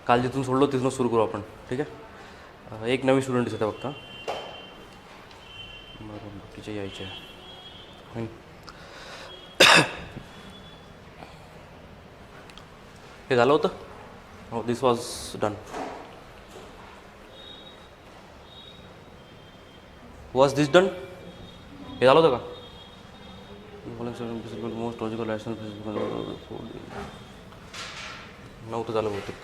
काल जिथून सोडलो तिथून सुरू करू आपण. ठीक आहे. एक नवीन स्टुडंट दिसत आहे फक्त. बरोबर तिचे यायचे. हे झालं होतं. हो, this was done. Was this done. हे झालं होतं का. मोस्ट लॉजिकल रॅशनल नव्हतं झालं बहुतेक.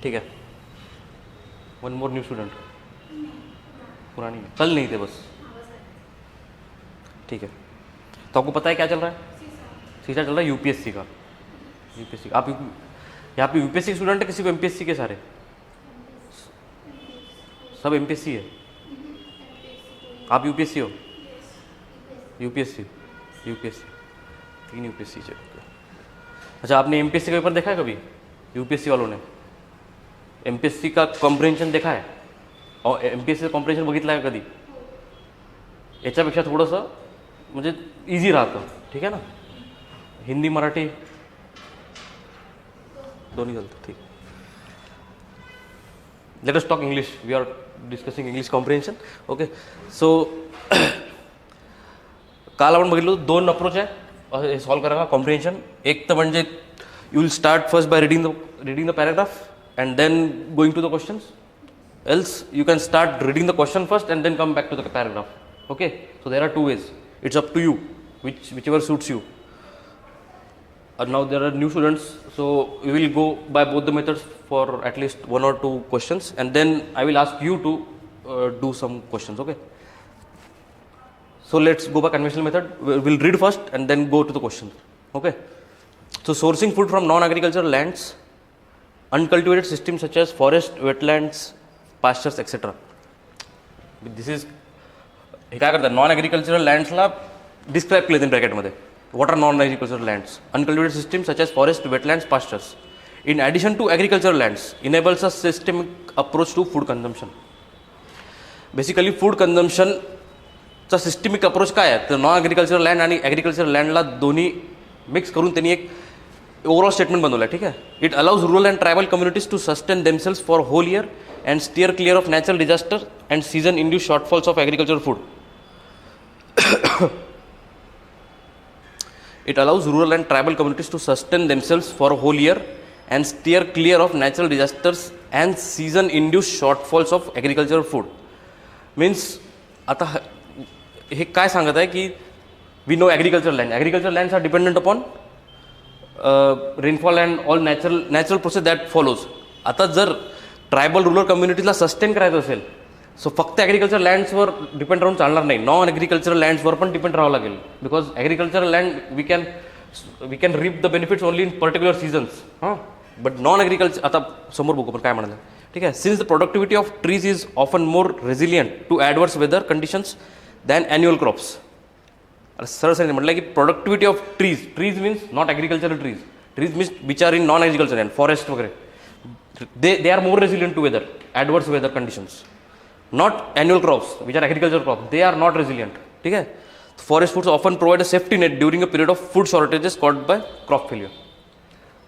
ठीक है. One more new student. पुरानी कल नहीं थे बस. ठीक है. तो आपको पता है क्या चल रहा है. सीधा चल रहा है यूपीएससी का. यूपीएससी आप यहाँ पे यूपीएससी स्टूडेंट है किसी को एमपीएससी के सारे. सब एमपीएससी है. आप यूपीएससी हो. यूपीएससी यूपीएससी 3 यूपीएससी से. अच्छा आपने एमपीएससी का पेपर देखा है कभी. यूपीएससी वालों ने एमपीएससी का कॉम्प्रिहेन्शन देखा है और एमपीएससी कॉम्प्रिहेन्शन बघितलं आहे कधी. याच्यापेक्षा थोडंसं म्हणजे इझी राहतं. ठीक आहे ना. हिंदी मराठी दोन्ही चालतं. ठीक. Let us talk English. We are discussing English comprehension. Okay. So काल आपण बघितलं 2 अप्रोच आहे हे सॉल्व करायला कॉम्प्रिहेन्शन. एक तर म्हणजे you will start first by reading the paragraph and then going to the questions. Else you can start reading the question first and then come back to the paragraph. Okay, so there are 2 ways. It's up to you whichever suits you. Now there are new students, so we will go by both the methods for at least 1 or 2 questions and then I will ask you to do some questions. Okay, so let's go by conventional method. We'll read first and then go to the questions. Okay, so sourcing food from non-agricultural lands, uncultivated systems such as forest, wetlands, pastures, etc. This is हे काय करतात non agricultural लँड्सला describe केले त्यांनी ब्रॅकेटमध्ये. What are non agricultural lands. Uncultivated system such as forest, wetlands, pastures in addition to agricultural lands enables a systemic approach to food consumption. Basically food कन्झम्पशनचा systemic approach काय आहे तर non agricultural land आणि agricultural लँडला दोन्ही mix करून त्यांनी एक ओवरऑल स्टेटमेंट बनवलं आहे. ठीक आहे. It allows rural and tribal communities to sustain themselves for whole year and steer clear of natural disaster and season induce shortfalls of agriculture food. It allows rural and tribal communities to sustain themselves for a whole year and steer clear of natural disasters and season-induced shortfalls of agricultural food. Means आता हे काय सांगत आहे की we know agricultural land. Agricultural lands are dependent upon rainfall and all natural process that follows. आता जर tribal rural कम्युनिटीजला sustain करायचं असेल सो फक्त ॲग्रिकल्चर लँड्सवर डिपेंड राहून चालणार नाही. नॉन ॲग्रिकल्चरल लँड्सवर पण डिपेंड राहावं लागेल. Because agricultural land we can reap the benefits only in particular seasons. हां बट नॉन ॲग्रिकल्चर आता समोर बघू पण काय म्हणाले. ठीक आहे. Since the productivity of trees is often more resilient to adverse weather conditions than annual crops. सरळ सरळ म्हटलं की productivity of trees means not agricultural trees means which are in non agriculture land forest वगैरे they are more resilient to weather, adverse weather conditions. Not annual crops, which are agricultural crops, they are not resilient. ठीक है. Forest foods often provide a safety net during a period of food shortages caused by crop failure.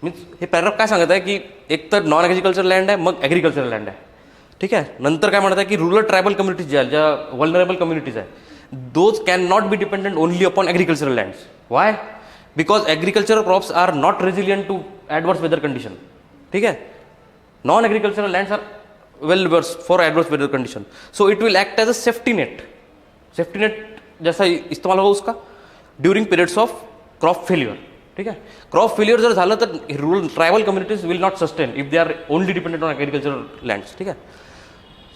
Means हे paragraph काय सांगत आहे की एक तर non agriculture land आहे मग ॲग्रिकल्चर लँड आहे. ठीक आहे. नंतर काय म्हणत आहे की रुरल ट्रायबल कम्युनिटीज ज्या ज्या वल्नरेबल कम्युनिटीज आहे those can not be dependent only upon agricultural lands. Why. Because agricultural crops are not resilient to adverse weather condition. ठीक है. Non agricultural lands are well worse for adverse weather condition. So it will act as a safety net. Safety net जैसा इस्तेमाल होगा उसका during periods of crop failure. ठीक है. Crop failure जर झालं तर rural tribal communities will not sustain if they are only dependent on agricultural lands. ठीक है.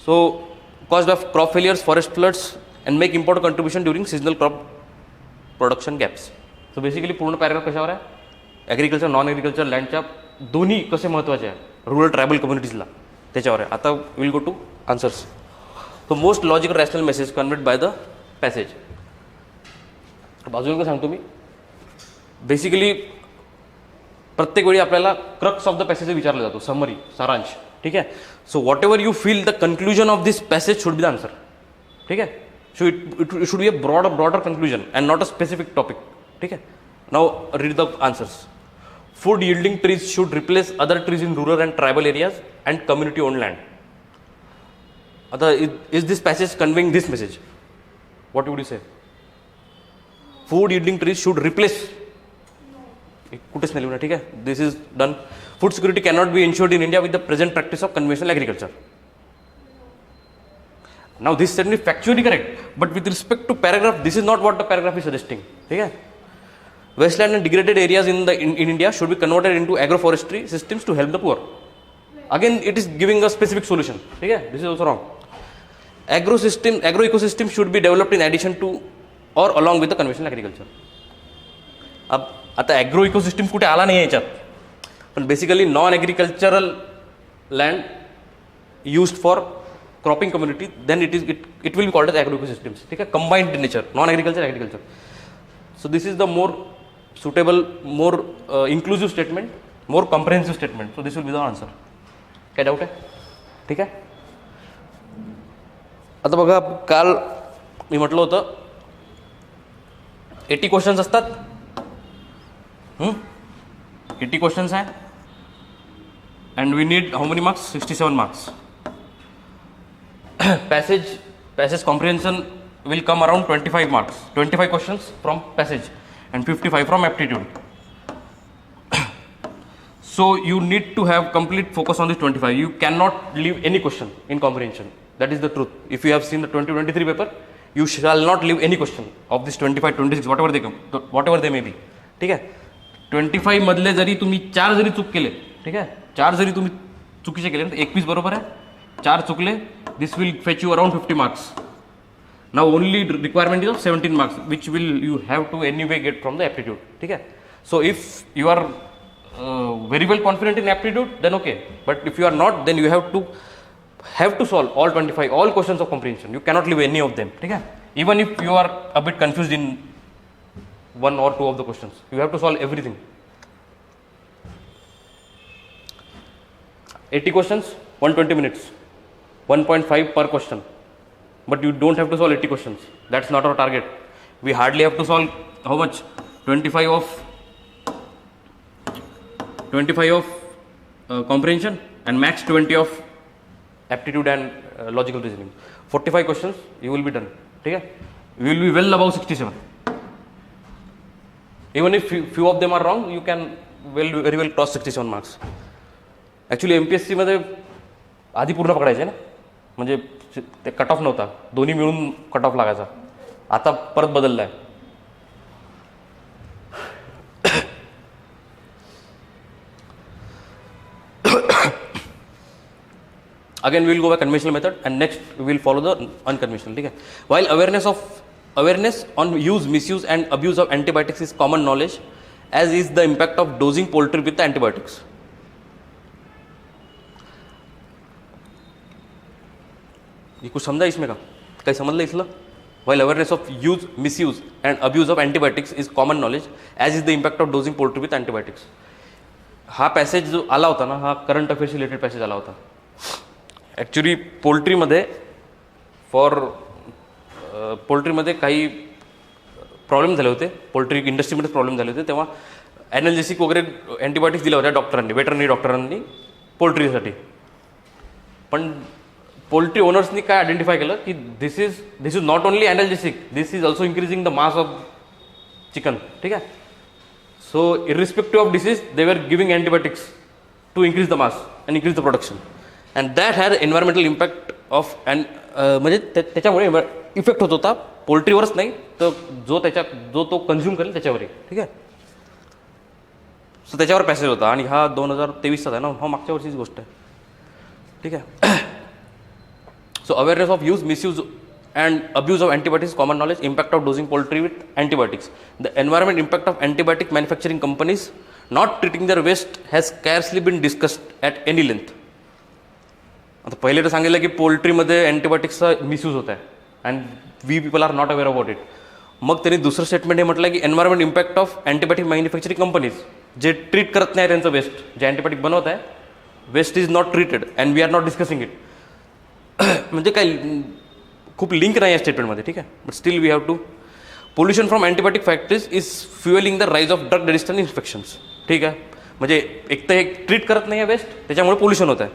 So cause of crop failures, forest floods and make important contribution during seasonal crop production gaps. So basically पूर्ण paragraph कशावर आहे agriculture non agriculture लँडच्या दोन्ही कसे महत्त्वाचे आहे rural tribal कम्युनिटीजला त्याच्यावर आहे. आता will go to answers. So most logical rational message conveyed by the passage. बाजूला सांगतो मी. बेसिकली प्रत्येक वेळी आपल्याला क्रक्स ऑफ द पॅसेज विचारला जातो समरी सारांश. ठीक आहे. So what ever you feel the conclusion of this passage should be the answer. ठीक आहे. So it should be a broader conclusion and not a specific topic. ठीक आहे. Now read the answers. Food yielding trees should replace other trees in rural and tribal areas and community owned land. Is this passage conveying this message? What would you say? Food yielding trees should replace. कुठेच नाही लिहून ठीक आहे. This is done. Food security cannot be ensured in India with the present practice of conventional agriculture. Now this statement is factually correct, but with respect to paragraph, this is not what the paragraph is suggesting. ठीक है. Wasteland and degraded areas in India should be converted into agroforestry systems to help the poor. Again, it is giving a specific solution. ठीक है. This is also wrong. Agro ecosystem should be developed in addition to or along with the conventional agriculture. अब आता agro ecosystem कुठे आला नाही याच्यात, पण basically non agricultural land used for cropping community, then it will be called as agro ecosystems. ठीक आहे. Combined in nature, non agriculture. So this is the more suitable, more inclusive statement, more comprehensive statement. So this will be the answer. काय doubt आहे? ठीक आहे. आता बघा, काल मी म्हटलं होतं 80 क्वेश्चन्स असतात. 80 क्वेश्चन्स आहे and we need how many marks? 67 marks. passage comprehension will come around 25 marks, 25 questions from passage and 55 from aptitude. So you need to have complete focus on this 25. You cannot leave any question in comprehension. That is the truth. If you have seen the 2023 paper, you shall not leave any question of this 25, 26, whatever they may be. ठीक आहे. 25 मधले जरी तुम्ही 4 जरी चूक केले, ठीक आहे, 4 जरी तुम्ही चुकीचे केले तर 21 बरोबर आहे. 4 चुकले, this will fetch you around 50 marks. Now only requirement is of 17 marks, which will you have to anyway get from the aptitude. ठीक है. So if you are very well confident in aptitude, then okay. But if you are not, then you have to solve all 25, all questions of comprehension. You cannot leave any of them. ठीक है. Even if you are a bit confused in one or two of the questions, you have to solve everything. 80 questions, 120 minutes, 1.5 per question. But you don't have to solve 80 questions. That's not our target. We hardly have to solve how much? 25 of comprehension and max 20 of aptitude and logical reasoning. 45 questions, you will be done. Okay? You will be well above 67. Even if few of them are wrong, you can very well cross 67 marks. Actually MPSC मध्ये आधी पूर्ण पकडायचे ना, म्हणजे ते cut off नव्हता, दोन्ही मिळून cut off लागायचा. आता परत बदलला आहे. Again we will go by conventional method and next we will follow the unconventional. ठीक है. While awareness on use, misuse and abuse of antibiotics is common knowledge, as is the impact of dosing poultry with the antibiotics. ये कुछ समझा इसमें का? कहीं समझ ले इसला? While awareness of use, misuse and abuse of antibiotics is common knowledge, as is the impact of dosing poultry with antibiotics. हा passage जो आला होता ना, हा करंट अफेअर्स रिलेटेड पॅसेज आला होता. ॲक्च्युली पोल्ट्रीमध्ये काही प्रॉब्लेम झाले होते, पोल्ट्री इंडस्ट्रीमध्ये प्रॉब्लेम झाले होते. तेव्हा ॲनाल्जेसिक वगैरे अँटीबायोटिक्स दिल्या होत्या डॉक्टरांनी, वेटरनरी डॉक्टरांनी पोल्ट्रीसाठी. पण पोल्ट्री ओनर्सनी काय आयडेंटिफाय केलं की this is not only analgesic, this is also increasing the mass of chicken. ठीक आहे. So irrespective of disease they were giving antibiotics to increase the mass and increase the production. And that had environmental impact of and म्हणजे त्याच्यामुळे effect होत होता पोल्ट्रीवरच नाही तर जो तो कन्झ्युम करेल त्याच्यावरही. ठीक आहे. सो त्याच्यावर पॅसेज होता आणि हा 2023चा आहे ना, हा मागच्या वर्षीच गोष्ट आहे. ठीक आहे. So awareness of use, misuse and abuse of antibiotics, common knowledge, impact of dosing poultry with antibiotics. The environment impact of antibiotic manufacturing companies not treating their waste has scarcely been discussed at any length. आता पहिले तर सांगितलं की पोल्ट्रीमध्ये अँटीबायोटिक्सचा misuse होत आहे and we people are not aware about it. मग त्यांनी दुसरं स्टेटमेंट हे म्हटलं की environment impact of antibiotic manufacturing companies जे ट्रीट करत नाही त्यांचं वेस्ट, जे अँटीबायोटिक बनवत आहे, waste is not treated and we are not discussing it. म्हणजे काय खूप लिंक नाही या स्टेटमेंटमध्ये. ठीक आहे. But still we have to. Pollution from antibiotic factories is fuelling the rise of drug resistant infections. ठीक आहे, म्हणजे एक तर हे ट्रीट करत नाही आहे वेस्ट, त्याच्यामुळे पोल्युशन होत आहे.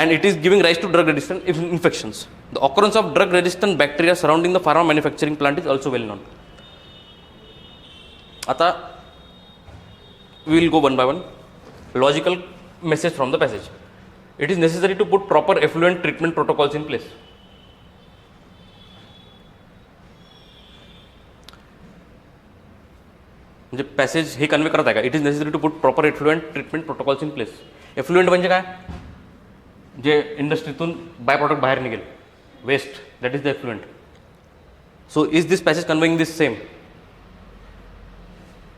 And it is giving rise to drug resistant infections. The occurrence of drug resistant bacteria surrounding the pharma manufacturing plant is also well known. आता we will go one by one. Logical message from the passage. It is necessary to put proper effluent treatment protocols in place. म्हणजे passage हे convey करत आहे का? It is necessary to put proper effluent treatment protocols in place. Effluent म्हणजे काय? जे इंडस्ट्रीतून by product बाहेर निघेल, waste, that is the effluent. So is this passage conveying this same?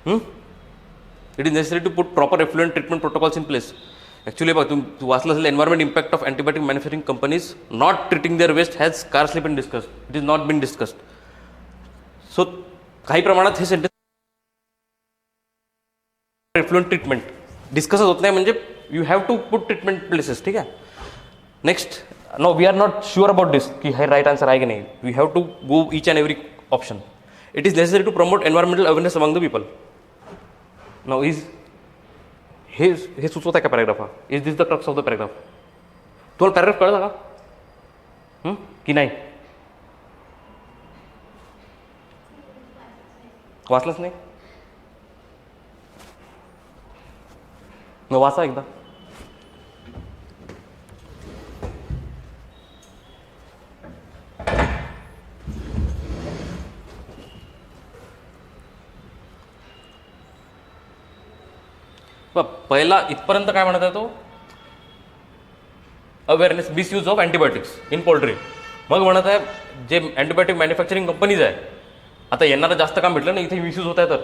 It is necessary to put proper effluent treatment protocols in place. Actually बघ, तू वाचलं असेल, environment impact of antibiotic manufacturing companies not treating their waste has scarcely been discussed. It is not been discussed. So काही प्रमाणात हे sentence effluent treatment डिस्कसच होत नाही, म्हणजे you have to put treatment places. ठीक आहे. Next, no we are not sure about this की हे राईट आन्सर आहे की नाही. We have to go each and every option. It is necessary to promote environmental awareness among the people. Now is हे सुचवत आहे का पॅराग्राफ? हा is this the crux of the paragraph? तुम्हाला पॅराग्राफ कळला का की नाही? वाचलंच नाही? मग वाचा एकदा. पहिला इथपर्यंत काय म्हणत आहे तो? Awareness misuse of antibiotics in poultry. मग म्हणत आहे जे अँटीबायोटिक मॅन्युफॅक्चरिंग कंपनीज आहे, आता यांना जास्त काम भेटलं ना, इथे मिसयूज होत आहे तर.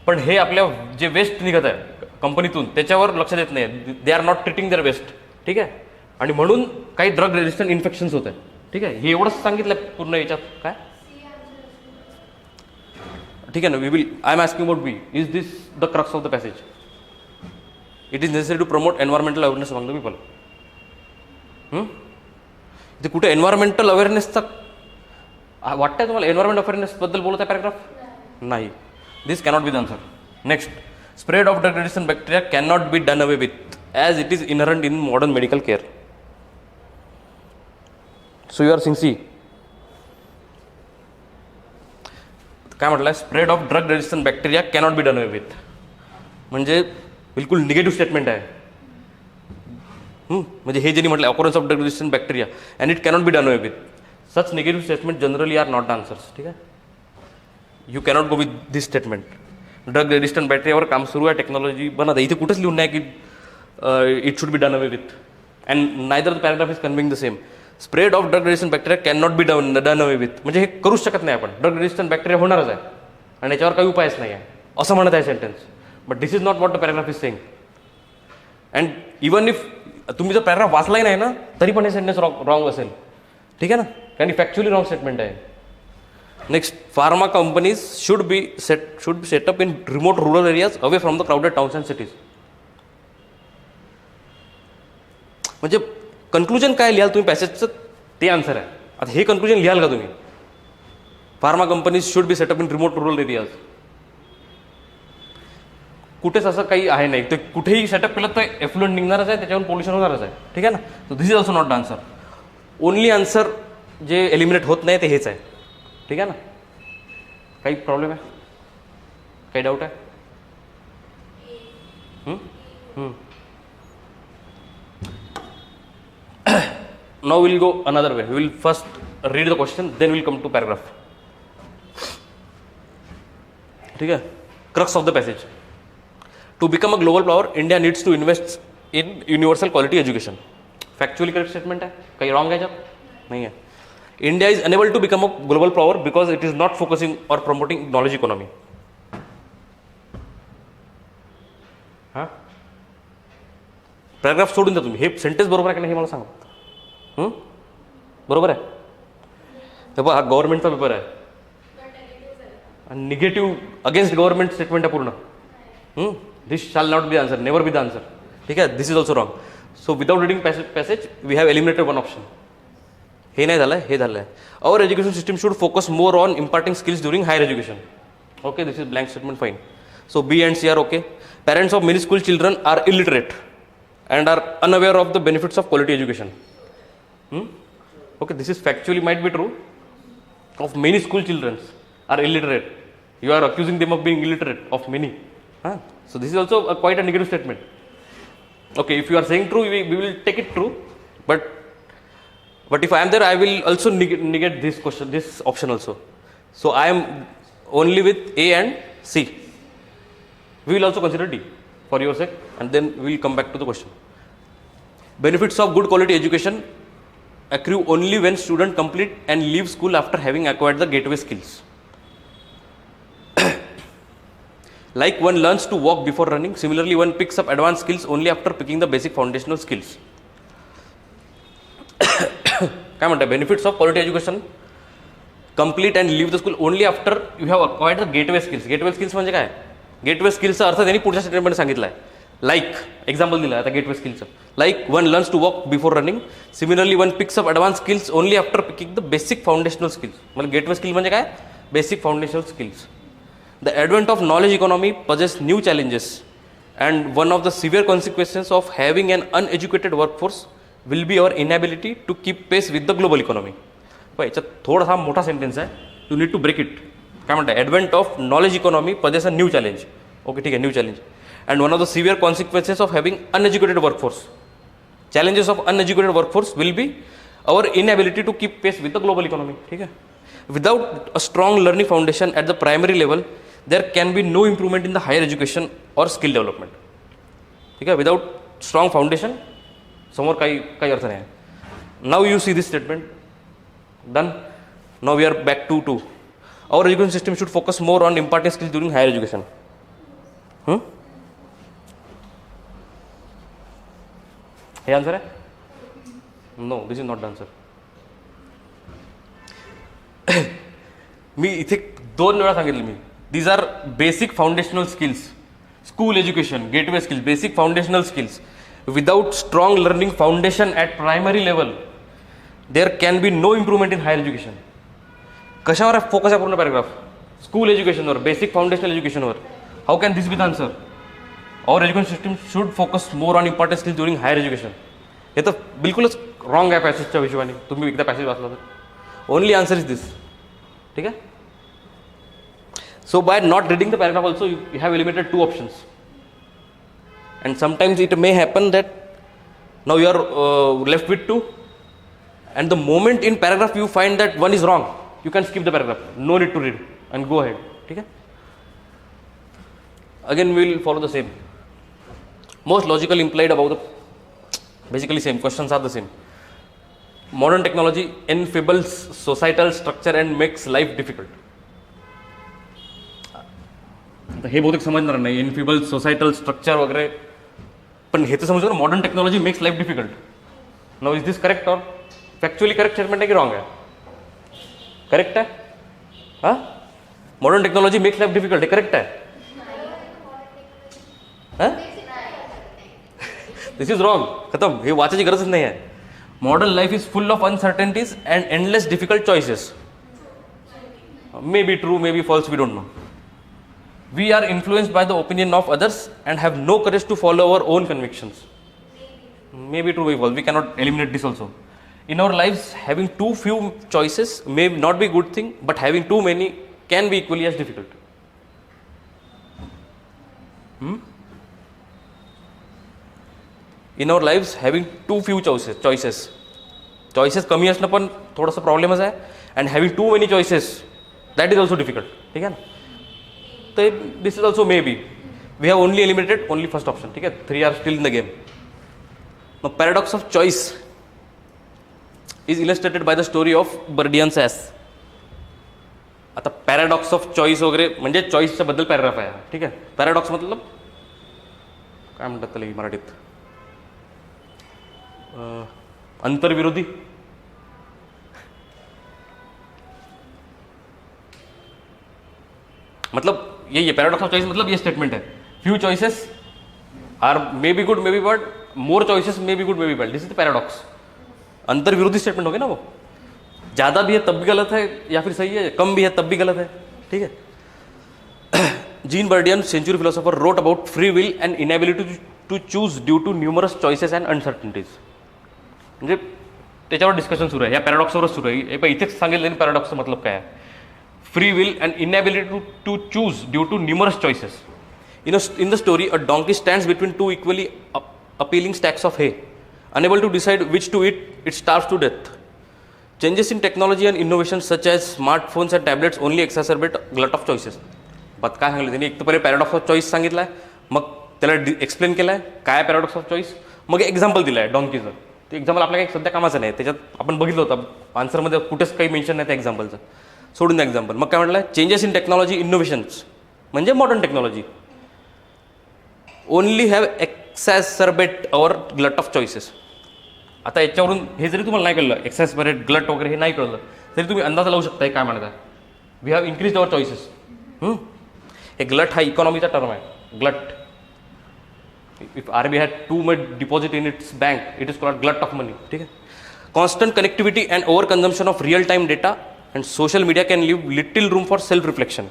पण हे आपल्या जे वेस्ट निघत आहे कंपनीतून त्याच्यावर लक्ष देत नाही. They are not treating their waste. ठीक आहे. आणि म्हणून काही ड्रग रेजिस्टंट इन्फेक्शन्स होत आहे. ठीक आहे. हे एवढंच सांगितलं पूर्ण याच्यात. काय ठीक आहे ना. We will, I am asking about B. Is this the crux of the passage? It is necessary to promote environmental awareness among the people. ते कुठे एन्व्हायरमेंटल अवेअरनेसचा वाटतंय तुम्हाला? एन्व्हायरमेंट अवेअरनेसबद्दल बोलत आहे पॅराग्राफ? नाही. This cannot be the answer. Next, spread of drug resistant bacteria cannot be done away with as it is inherent in modern medical care. So you are saying काय म्हटलं? Spread of drug resistant bacteria cannot be done away with, म्हणजे बिलकुल negative statement आहे. म्हणजे हे ज्यांनी म्हटलं occurrence of drug resistant bacteria and it cannot be done away with, such negative statement generally are not the answers. ठीक आहे. You cannot go with this statement. Drug resistant बॅक्टेरियावर काम सुरू आहे, टेक्नॉलॉजी बनत आहे. इथे कुठंच लिहून नाही की it should be done away with. And neither the paragraph is conveying the same. Spread of drug resistant bacteria can not be done away with, म्हणजे हे करूच शकत नाही आपण. ड्रग रेजिस्टंट बॅक्टेरिया होणारच आहे आणि याच्यावर काही उपायच नाही आहे असं म्हणत आहे sentence. But this is not what the paragraph is saying. And even if तुम्ही जर पॅराग्राफ वाचलाही नाही ना, तरी पण हे सेंटेन्स रॉंग असेल. ठीक आहे ना, कारण फॅक्च्युअली रॉंग स्टेटमेंट आहे. Next, pharma companies should be set up in remote rural areas away from the crowded towns and cities. म्हणजे कन्क्लुजन काय लिहाल तुम्ही पॅसेजचं? ते आन्सर आहे. आता हे कन्क्लुजन लिहाल का तुम्ही? Pharma companies should be set up in remote rural areas. कुठेच असं काही आहे नाही. ते कुठेही सेटअप केलं तर एफ्लुएंट निघणारच आहे, त्याच्यावर पोल्युशन होणारच आहे. ठीक आहे ना. सो this is also not the answer. Only answer J eliminate होत नाही ते हेच आहे. ठीक आहे ना. काही प्रॉब्लेम आहे? काही डाऊट आहे? Now will go another way. Will first read the question, then will come to paragraph. ठीक आहे. Crux of the passage. To become a global power, India needs to invest in universal quality education. Factually correct statement है. कहीं wrong है जब? नहीं है. India is unable to become a global power because it is not focusing or promoting knowledge economy. हाँ? Paragraph सोडून द्या तुम्ही. हे sentence बरोबर आहे की नाही हे मला सांगा. बरोबर आहे? हे बघा, हा गव्हर्नमेंटचा पेपर आहे. निगेटिव्ह अगेन्स्ट गव्हर्नमेंट स्टेटमेंट आहे पूर्ण. This shall not be the answer, never be the answer. ठीक है. This is also wrong. So without reading passage, we have eliminated one option. हे नाही झालं हे झालं आहे. Our education system should focus more on imparting skills during higher education. Okay, this is blank statement, fine. So B and C are okay. Parents of many school children are illiterate and are unaware of the benefits of quality education. Okay, this is factually might be true. Of many school children are illiterate. You are accusing them of being illiterate, of many. So this is also quite a negative statement. Okay, if you are saying true, we will take it true. But if I am there, I will also negate this question, this option also. So I am only with A and C. We will also consider D for your sake, and then we will come back to the question. Benefits of good quality education accrue only when student complete and leave school after having acquired the gateway skills. Like one learns to walk before running, similarly one picks up advanced skills only after picking the basic foundational skills. काय म्हणतात, benefits of quality education complete and leave the school only after you have acquired the gateway skills. Gateway skills म्हणजे काय? Gateway स्किल्सचा अर्थ त्यांनी पुढच्या स्टेटमेंटमध्ये सांगितला आहे. Like example दिलं आता गेटवे स्किल्सचं. Like one learns to walk before running, similarly one picks up advance skills only after picking the basic foundational skills. म्हणजे गेटवे स्किल म्हणजे काय? Basic foundational skills. The advent of knowledge economy poses new challenges and one of the severe consequences of having an uneducated workforce will be our inability to keep pace with the global economy. पण याच्यात थोडासा मोठा sentence आहे, you need to break it. काय म्हणतात? Advent of knowledge economy poses a new challenge. Okay, ठीक आहे, new challenge. And one of the severe consequences of having uneducated workforce. Challenges of uneducated workforce will be our inability to keep pace with the global economy. ठीक आहे. Without a strong learning foundation at the primary level there can be no improvement in the higher education or skill development. ठीक आहे. Without strong foundation समोर काही अर्थ नाही. Now you see this statement. Done. Now we are back to our education system should focus more on imparting skills during higher education. हे answer आहे? No, this is not the answer. मी इथे 2 वेळा सांगितलं मी. These are basic foundational skills. School education, gateway skills, basic foundational skills. Without strong learning foundation at primary level there can be no improvement in higher education. कशावर focus आहे पूर्ण paragraph? School एज्युकेशनवर, basic foundational एज्युकेशनवर. How can this be the answer? Our education system should focus more on important skills during higher education. हे तर बिलकुलच wrong आहे पॅसेजच्या हिशोबाने. तुम्ही एकदा पॅसेज वाचला तर ओनली आन्सर इज दिस. ठीक आहे. So by not reading the paragraph also you have eliminated 2 options. And sometimes it may happen that now you are left with 2 and the moment in paragraph you find that one is wrong, you can skip the paragraph, no need to read and go ahead. Okay, again we will follow the same. Most logical implied about the basically same questions are the same. Modern technology enfeebles societal structure and makes life difficult. हे बहुतेक समजणार नाही. इनफिबल societal structure वगैरे, पण हे तर समजून modern technology makes life difficult. Now is this correct और factually correct statement आहे की रॉंग आहे? करेक्ट आहे. हां, modern technology makes life difficult. हे करेक्ट आहे. हां, दिस इज रॉंग. खतम. हे वाचायची गरजच नाही आहे. Modern life is full of uncertainties and endless difficult choices. May be true, may be false, we don't know. We are influenced by the opinion of others and have no courage to follow our own convictions. Maybe true, maybe false. We cannot eliminate this also. In our lives, having too few choices may not be a good thing, but having too many can be equally as difficult. In our lives, having too few choices कमी असणं पण थोडंसं प्रॉब्लेमच आहे. And having too many choices, that is also difficult. ठीक आहे ना? This is also maybe. We have only eliminated only first option. ठीक है. 3 are still in the game. Now paradox of choice is illustrated by the story of Burdian's ass. आता paradox of choice वगैरे म्हणजे चॉईसच्या बद्दल paragraph आहे. ठीक आहे. Paradox मतलब काय म्हणतात त्याला मराठीत? अंतर्विरोधी. मतलब ये पैराडॉक्स ऑफ चॉइस मतलब ये स्टेटमेंट है. Few choices are may be good may be bad, more choices may be good may be bad. This is the paradox. अंतर्विरोधी स्टेटमेंट हो गया ना वो. ज़्यादा भी है तब भी गलत है, या फिर सही है, कम भी है तब भी गलत है, ठीक है। Jean Buridan, century philosopher, wrote about free will and inability to choose due to numerous choices and uncertainties. म्हणजे त्याच्यावर डिस्कशन सुरू आहे, या पॅराडॉक्सवरच सुरू आहे. पण इथेच सांगितलं पॅराडॉक्सचा मतलब काय आहे. Free will and inability to choose due to numerous choices. In the story, a donkey stands between two equally appealing stacks of hay. Unable to decide which to eat, it starves to death. Changes in technology and innovations such as smartphones and tablets only exacerbate glut of choices. बात काय सांगितलं त्यांनी, एक तर पहिले paradox of choice सांगितलं आहे, मग त्याला एक्सप्लेन केलं आहे काय paradox of choice, mug example दिलं आहे डॉंकीचं. ते एक्झाम्पल आपल्या काही सध्या कामाचं नाही, त्याच्यात आपण बघितलं होतं आन्सरमध्ये कुठेच काही मेन्शन नाही त्या एक्झाम्पलचं, सोडून द्या एक्झाम्पल. मग काय म्हटलं, चेंजेस इन टेक्नॉलॉजी इनोव्हेशन्स म्हणजे modern technology only have exacerbate our glut of choices. आता याच्यावरून हे जरी तुम्हाला नाही कळलं, एक्सॅसबरेट ग्लट वगैरे हे नाही कळलं तरी तुम्ही अंदाज लावू शकता काय म्हणत आहे. We have increase our choices. हे ग्लट हा इकॉनॉमीचा टर्म आहे, glut. If RBI had too much deposit in its bank, it is called glut of money, ठीक आहे. Constant connectivity and over consumption of real time data and social media can leave little room for self reflection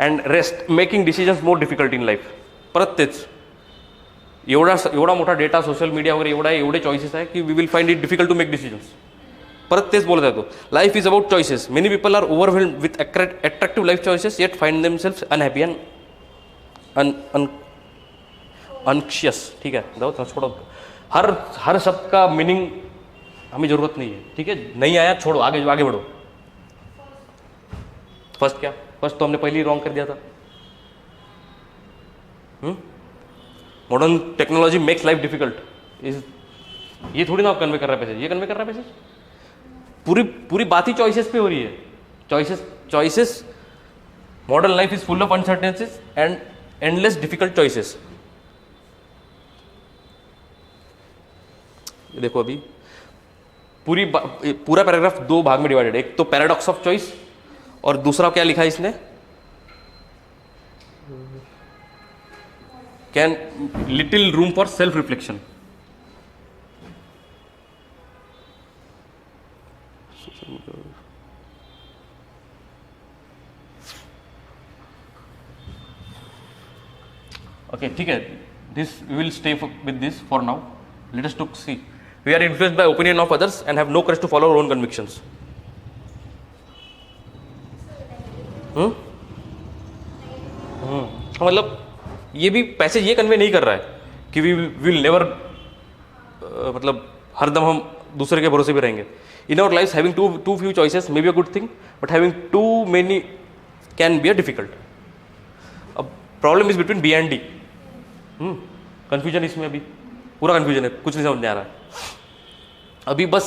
and rest, making decisions more difficult in life. परत तेच, एवढा मोठा data, social media वगैरे एवढे choices आहे की we will find it difficult to make decisions. परत तेच बोलत येतो, life is about choices. Many people are overwhelmed with attractive life choices yet find themselves unhappy and anxious. ठीक है, जाओ छोड़ो, हर शब्द का मीनिंग हमें जरूरत नहीं है, ठीक है. नहीं आया छोड़ो, आगे बढ़ो. फर्स्ट क्या, फर्स्ट तो हमने पहले ही रॉन्ग कर दिया था. Modern technology makes life difficult. Is ये थोड़ी ना आप कन्वे कर रहा है पैसेज, ये कन्वे कर रहा है पैसेज. पूरी बात ही चॉइसेस पे हो रही है. Choices modern life is full of uncertainties and endless difficult choices. देखो अभी पूरा पैराग्राफ दो भाग में डिवाइडेड है. एक तो पैराडॉक्स ऑफ चॉइस और दूसरा क्या लिखा है इसने, can little room for self reflection. Okay, ठीक है, this we will stay with this for now. Let us to see. We are influenced by opinion of others and have no courage to follow our own convictions. मतलब ये भी passage ये convey नहीं कर रहा है कि वी विल नेवर, मतलब हरदम हम दूसरे के भरोसे भी रहेंगे. In our life having too few choices may be a good thing, but having too many can be a difficult. अब problem is between B and D. Confusion इसमें अभी पूरा कंफ्यूजन है, कुछ नहीं समझ में आ रहा है अभी. बस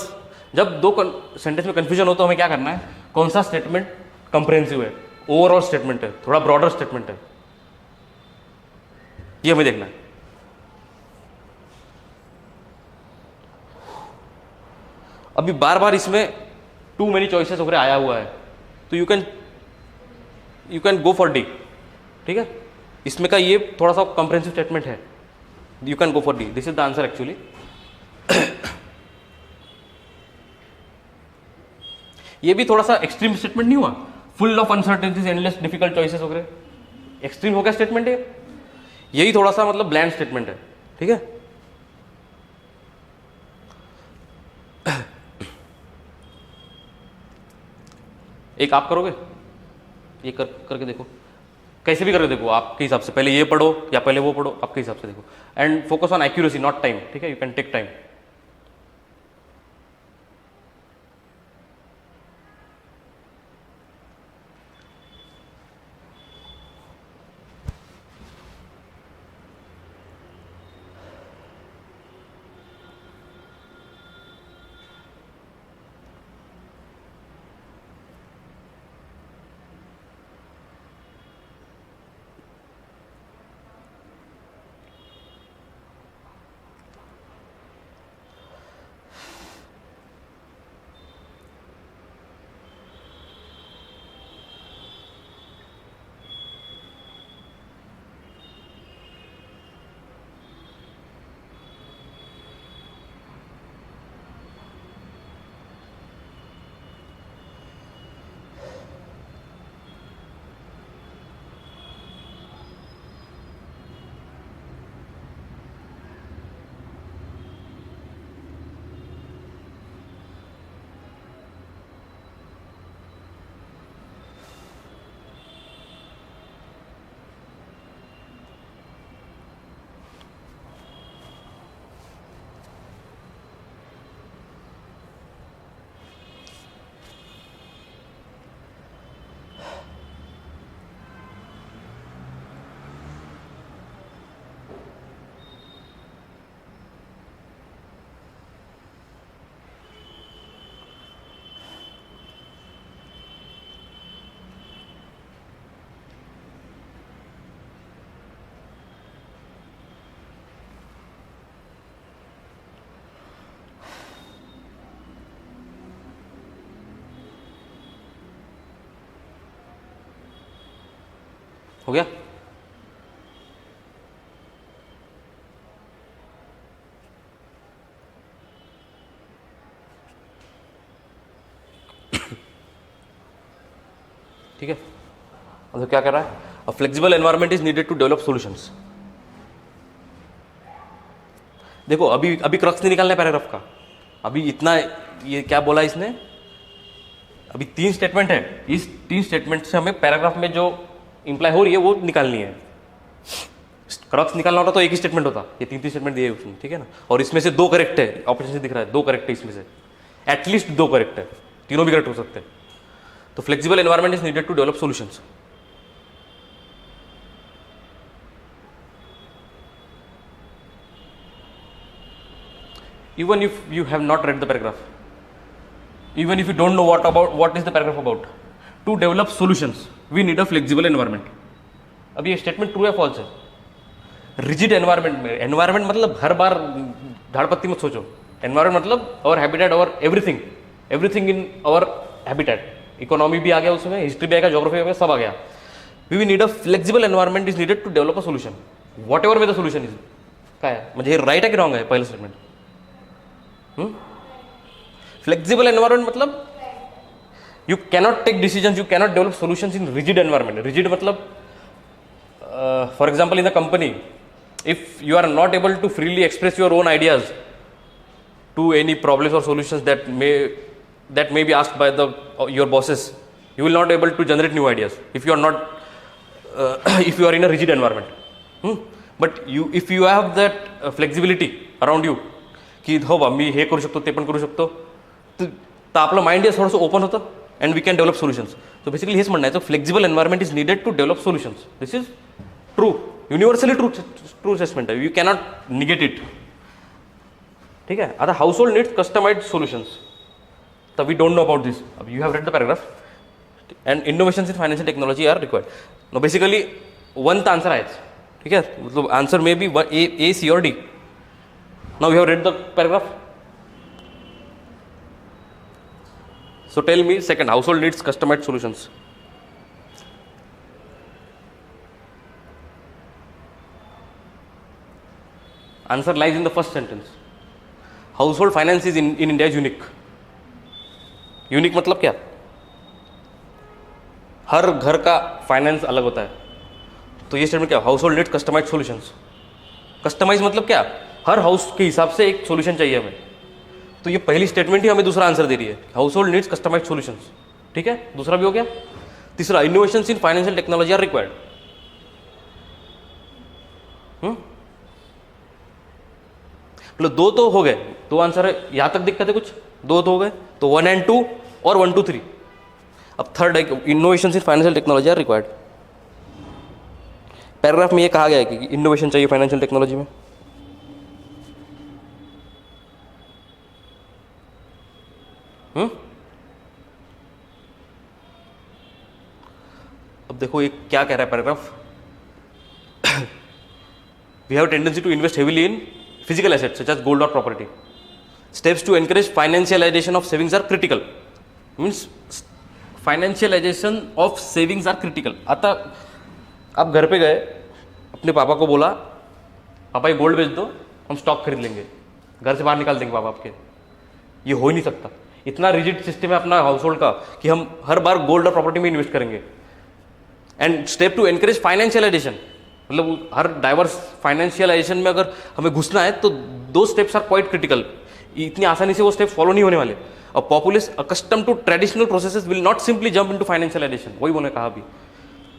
जब दो सेंटेंस में कंफ्यूजन हो तो हमें क्या करना है, कौन सा स्टेटमेंट कंप्रेहेंसिव है, ओवरऑल स्टेटमेंट है, थोड़ा ब्रॉडर स्टेटमेंट है, ये हमें देखना है. अभी बार बार इसमें टू मेनी चॉइसेस वगैरह आया हुआ है, तो you can go for D. ठीक है, इसमें का ये थोड़ा सा कंप्रेहेंसिव स्टेटमेंट है, you can go for D. This is the answer actually. ये भी थोड़ा सा एक्सट्रीम स्टेटमेंट नहीं हुआ, full of uncertainties, endless difficult choices वगैरह. एक्सट्रीम हो गया स्टेटमेंट है, यही थोड़ा सा मतलब ब्लैंड स्टेटमेंट है. ठीक है, एक आप करोगे, ये करके देखो, कैसे भी करके देखो आपके हिसाब से. पहले ये पढ़ो या पहले वो पढ़ो, आपके हिसाब से देखो. And focus on accuracy not time. ठीक है, यू कैन टेक टाइम. हो गया? ठीक है, मतलब क्या कर रहा है? A flexible environment is needed to develop solutions. देखो अभी अभी क्रक्स नहीं निकालना है पैराग्राफ का, अभी इतना ये क्या बोला इसने, अभी 3 स्टेटमेंट है, इस 3 स्टेटमेंट से हमें पैराग्राफ में जो इंप्लाई हो रही है वो निकालनी है। क्रक्स निकालना होता तो एक ही स्टेटमेंट होता, ये 3 स्टेटमेंट दिए उसने, ठीक है ना, और इसमें से 2 करेक्ट है, ऑप्शन से दिख रहा है 2 करेक्ट है, इसमें से एटलीस्ट 2 करेक्ट है, तीनों भी करेक्ट हो सकते हैं। तो flexible environment is needed to develop solutions. Even if you have not read the paragraph, even if you don't know what is the paragraph about, to develop solutions we need a flexible environment. अब ये statement true है false है? Rigid environment में, environment मतलब हर बार झाड़पत्ती मत सोचो, एनवायरनमेंट मतलब our habitat, our everything in our habitat, economy भी आ गया उसमें, हिस्ट्री भी आ गया, ज्योग्राफी आ गया, सब आ गया। We need a flexible environment is needed to develop a solution whatever may the solution is. काय आहे म्हणजे हे राईट आहे की रॉंग आहे पहिलं स्टेटमेंट? फ्लेक्सिबल एनवायरमेंट मतलब you cannot take decision, you cannot develop solutions in rigid environment. Rigid मतलब for example in the company, if you are not able to freely express your own ideas to any problems और solutions that may be asked by your bosses, you will not able to generate new ideas if you are not if you are in a rigid environment. But if you have that flexibility around you की हो बा मी हे करू शकतो ते पण करू शकतो, तर आपलं माइंड हे थोडंसं ओपन होतं and we can develop solutions. So basically हेच म्हणणं आहे, flexible environment is needed to develop solutions. This is true, universally true statement आहे, यू कॅनॉट निगेट इट. ठीक आहे. आता household needs customized solutions, तर we don't know about this. You have read the paragraph and innovations in financial technology are required. No basically 1 का answer आहेच. ठीक है, मतलब आंसर मे बी ए सी और D. Now we have read the paragraph. So tell me, second, household needs customized solutions. Answer lies in the first sentence. Household finance is in India is unique. Unique मतलब क्या? हर घर का finance अलग होता है. तो ये स्टेटमेंट क्या? Household needs customized solutions. Customize मतलब क्या? हर हाउस के हिसाब से एक सॉल्यूशन चाहिए हमें. तो ये पहली स्टेटमेंट ही हमें दूसरा आंसर दे रही है, household needs customized solutions. ठीक है, दूसरा भी हो गया. तीसरा, innovations in financial technology are required. मतलब 2 तो हो गए, 2 आंसर है. यहां तक दिक्कत है कुछ? 2 तो हो गए, तो 1 and 2 और 1 2 3. अब थर्ड है, innovations in financial technology are required. Paragraph में ये कहा गया है कि इनोवेशन चाहिए फाइनेंशियल टेक्नोलॉजी में. अब देखो ये क्या कह रहा है paragraph. We have tendency to invest heavily in physical assets such as gold और property. Steps to encourage financialization of savings are critical. Means financialization of savings are critical. आता आप घर पे गए, अपने पापा को बोला पापा ये गोल्ड बेच दो, हम स्टॉक खरीद लेंगे, घर से बाहर निकाल देंगे पापा आपके. ये हो ही नहीं सकता. इतना रिजिड सिस्टम है अपना हाउस होल्ड का कि हम हर बार गोल्ड और प्रॉपर्टी में इन्वेस्ट करेंगे. And step to encourage financialisation, मतलब हर डाइवर्स फाइनेंशियलाइजेशन में अगर हमें घुसना है तो 2 स्टेप्स आर क्वाइट क्रिटिकल. इतनी आसानी से वो स्टेप फॉलो नहीं होने वाले. A populace accustomed to traditional processes will not simply jump into financialization. वही मैंने कहा अभी,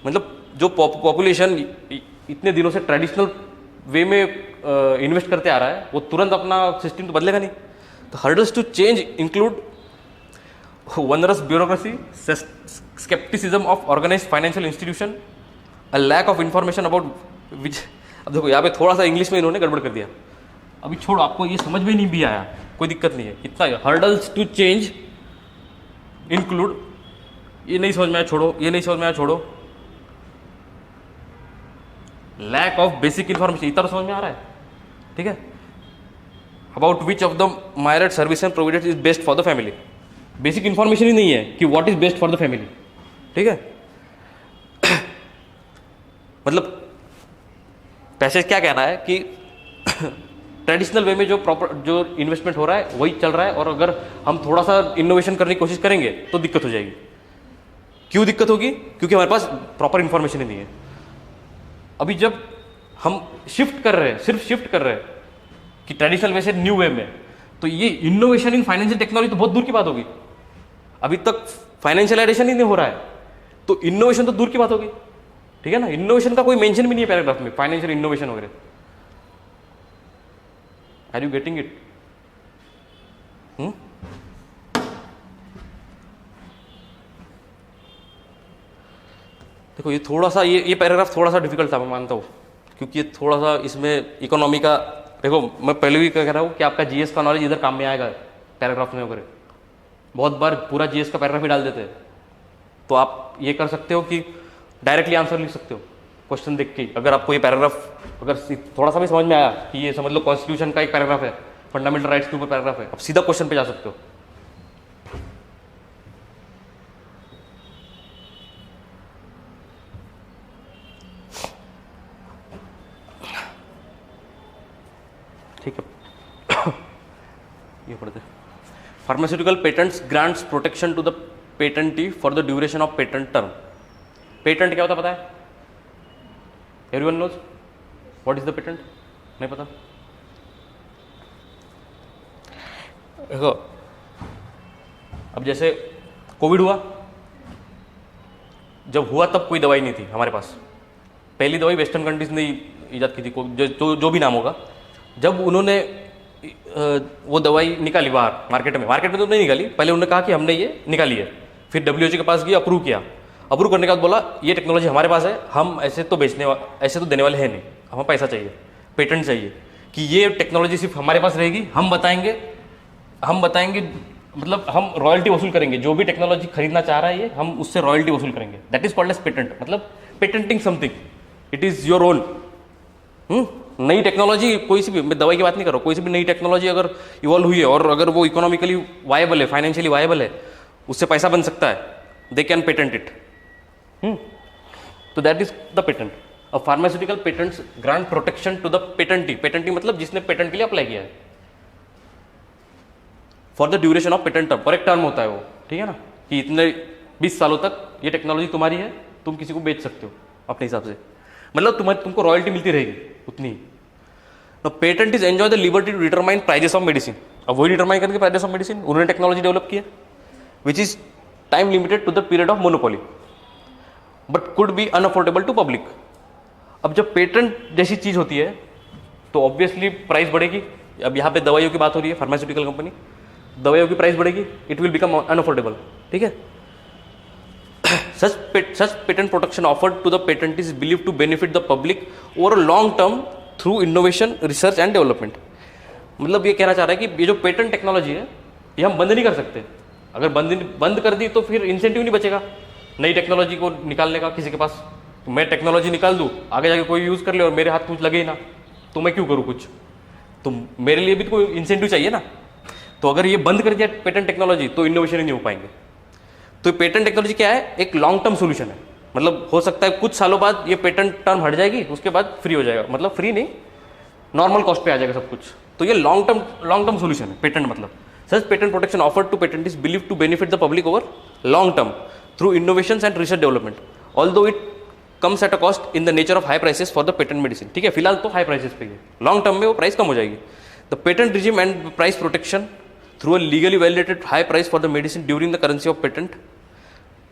मतलब जो पॉपुलेशन इतने दिनों से ट्रेडिशनल वे में इन्वेस्ट करते आ रहा है, वो तुरंत अपना सिस्टम तो बदलेगा नहीं. तो hurdles to change include onerous bureaucracy, skepticism of organized financial institution, a lack of information about which. अब देखो यहाँ पे थोड़ा सा इंग्लिश में इन्होंने गड़बड़ कर दिया. अभी छोड़ो, आपको ये समझ में नहीं भी आया, कोई दिक्कत नहीं है. इतना हर्डल्स टू चेंज इंक्लूड, ये नहीं समझ में आया छोड़ो, ये नहीं समझ में आया छोड़ो. लैक ऑफ बेसिक इंफॉर्मेशन, इतना समझ में आ रहा है. ठीक है. About which of the myriad service and provided is best for the family. Basic information ही नहीं है कि what is best for the family. ठीक है. मतलब पैसेज क्या कह रहा है कि ट्रेडिशनल वे में जो प्रॉपर जो इन्वेस्टमेंट हो रहा है वही चल रहा है, और अगर हम थोड़ा सा इनोवेशन करने की कोशिश करेंगे तो दिक्कत हो जाएगी। क्यों दिक्कत होगी? क्योंकि हमारे पास प्रॉपर इंफॉर्मेशन ही नहीं है। अभी जब हम शिफ्ट कर रहे हैं, सिर्फ शिफ्ट कर रहे हैं कि ट्रेडिशनल वे से न्यू वे में, तो ये इनोवेशन इन फाइनेंशियल टेक्नोलॉजी तो बहुत दूर की बात होगी। अभी तक फाइनेंशियलाइजेशन ही नहीं हो रहा है, तो इनोवेशन तो दूर की बात होगी। ठीक है ना? इनोवेशन का कोई मेंशन भी नहीं है पैराग्राफ में, फाइनेंशियल इनोवेशन वगैरह। Are you getting it? देखो ये थोड़ा सा ये पैराग्राफ थोड़ा सा डिफिकल्ट था, मैं मानता हूँ, क्योंकि ये थोड़ा सा इसमें इकोनॉमी का, देखो मैं पहले भी कह रहा हूँ कि आपका जीएस का नॉलेज इधर काम में आएगा पैराग्राफ में वगैरह। बहुत बार पूरा जीएस का पैराग्राफ ही डाल देते हैं, तो आप ये कर सकते हो कि डायरेक्टली आंसर लिख सकते हो क्वेश्चन देख के। अगर आपको ये पैराग्राफ अगर थोड़ा सा भी समझ में आया कि ये समझ लो कॉन्स्टिट्यूशन का एक पैराग्राफ है, फंडामेंटल राइट्स के ऊपर पैराग्राफ है, आप सीधा क्वेश्चन पे जा सकते हो। ठीक है, ये पढ़ते हैं। Pharmaceutical patents grants protection to the patentee for the duration of patent term. Patent क्या होता है पता है? Everyone knows what is the patent? नहीं पता? देखो अब जैसे कोविड हुआ, जब हुआ तब कोई दवाई नहीं थी हमारे पास। पहली दवाई वेस्टर्न कंट्रीज ने ईजाद की थी, जो भी नाम होगा। जब उन्होंने वो दवाई निकाली बाहर मार्केट में तो नहीं निकाली, पहले उन्होंने कहा कि हमने ये निकाली है, फिर WHO के पास गई, अप्रूव किया। अप्रूव करने के बाद बोला ये टेक्नोलॉजी हमारे पास है, हम ऐसे तो ऐसे तो देने वाले हैं नहीं, हमें पैसा चाहिए, पेटेंट चाहिए कि ये टेक्नोलॉजी सिर्फ हमारे पास रहेगी, हम बताएंगे मतलब हम रॉयल्टी वसूल करेंगे। जो भी टेक्नोलॉजी खरीदना चाह रहा है ये, हम उससे रॉयल्टी वसूल करेंगे। That is called as patent. मतलब patenting something, it is your own. नई टेक्नोलॉजी कोई सी भी, मैं दवाई की बात नहीं कर रहा हूँ, कोई सी भी नई टेक्नोलॉजी अगर इवॉल्व हुई है और अगर वो इकोनॉमिकली वायबल है, फाइनेंशियली वायबल है, उससे पैसा बन सकता है, दे कैन पेटेंट इट। तो that is the patent. A pharmaceutical patents grant protection to the patentee. Patentee मतलब जिसने पेटेंट के लिए अप्लाई किया है, for the duration of patent term. और एक टर्म होता है वो, ठीक है ना, कि इतने 20 सालों तक ये टेक्नोलॉजी तुम्हारी है, तुम किसी को बेच सकते हो अपने हिसाब से, मतलब तुमको रॉयल्टी मिलती रहेगी उतनी। Patent is enjoy the liberty to determine prices of medicine. अब वही डिटरमाइन करेंगे प्राइजेस ऑफ मेडिसिन, उन्होंने टेक्नोलॉजी डेवलप किया, which is time limited to the period of monopoly but could be unaffordable to public. अब जब patent जैसी चीज होती है तो ऑब्वियसली प्राइस बढ़ेगी। अब यहाँ पे दवाइयों की बात हो रही है, फार्मास्यूटिकल कंपनी, दवाइयों की प्राइस बढ़ेगी, इट विल बिकम अनअफोर्डेबल। ठीक है, such patent protection offered to the patent is believed to benefit the public over a long term through innovation, research and development। मतलब ये कहना चाह रहा है कि ये जो पेटेंट टेक्नोलॉजी है ये हम बंद नहीं कर सकते। अगर बंद कर दी तो फिर इंसेंटिव नहीं बचेगा नई टेक्नोलॉजी को निकालने का किसी के पास। तो मैं टेक्नोलॉजी निकाल दूँ, आगे जाके कोई यूज़ कर ले और मेरे हाथ कुछ लगे ही ना, तो मैं क्यों करूँ कुछ? तो मेरे लिए भी तो कोई इंसेंटिव चाहिए ना। तो अगर ये बंद कर दिया पेटेंट टेक्नोलॉजी तो इनोवेशन ही नहीं हो पाएंगे। तो पेटेंट टेक्नोलॉजी क्या है? एक लॉन्ग टर्म सोल्यूशन है। मतलब हो सकता है कुछ सालों बाद ये पेटेंट टर्म हट जाएगी, उसके बाद फ्री हो जाएगा, मतलब फ्री नहीं, नॉर्मल कॉस्ट पे आ जाएगा सब कुछ। तो ये लॉन्ग टर्म सोल्यूशन है पेटेंट। मतलब such patent protection afforded to patent is believe to benefit the public over long term through innovation and research development, although it comes at a cost in the nature of high prices for the patent medicine. ठीक है, फिलहाल तो high prices पे है, long term में वो price कम हो जाएगी। The patent regime and price protection through a legally validated high price for the medicine during the currency of patent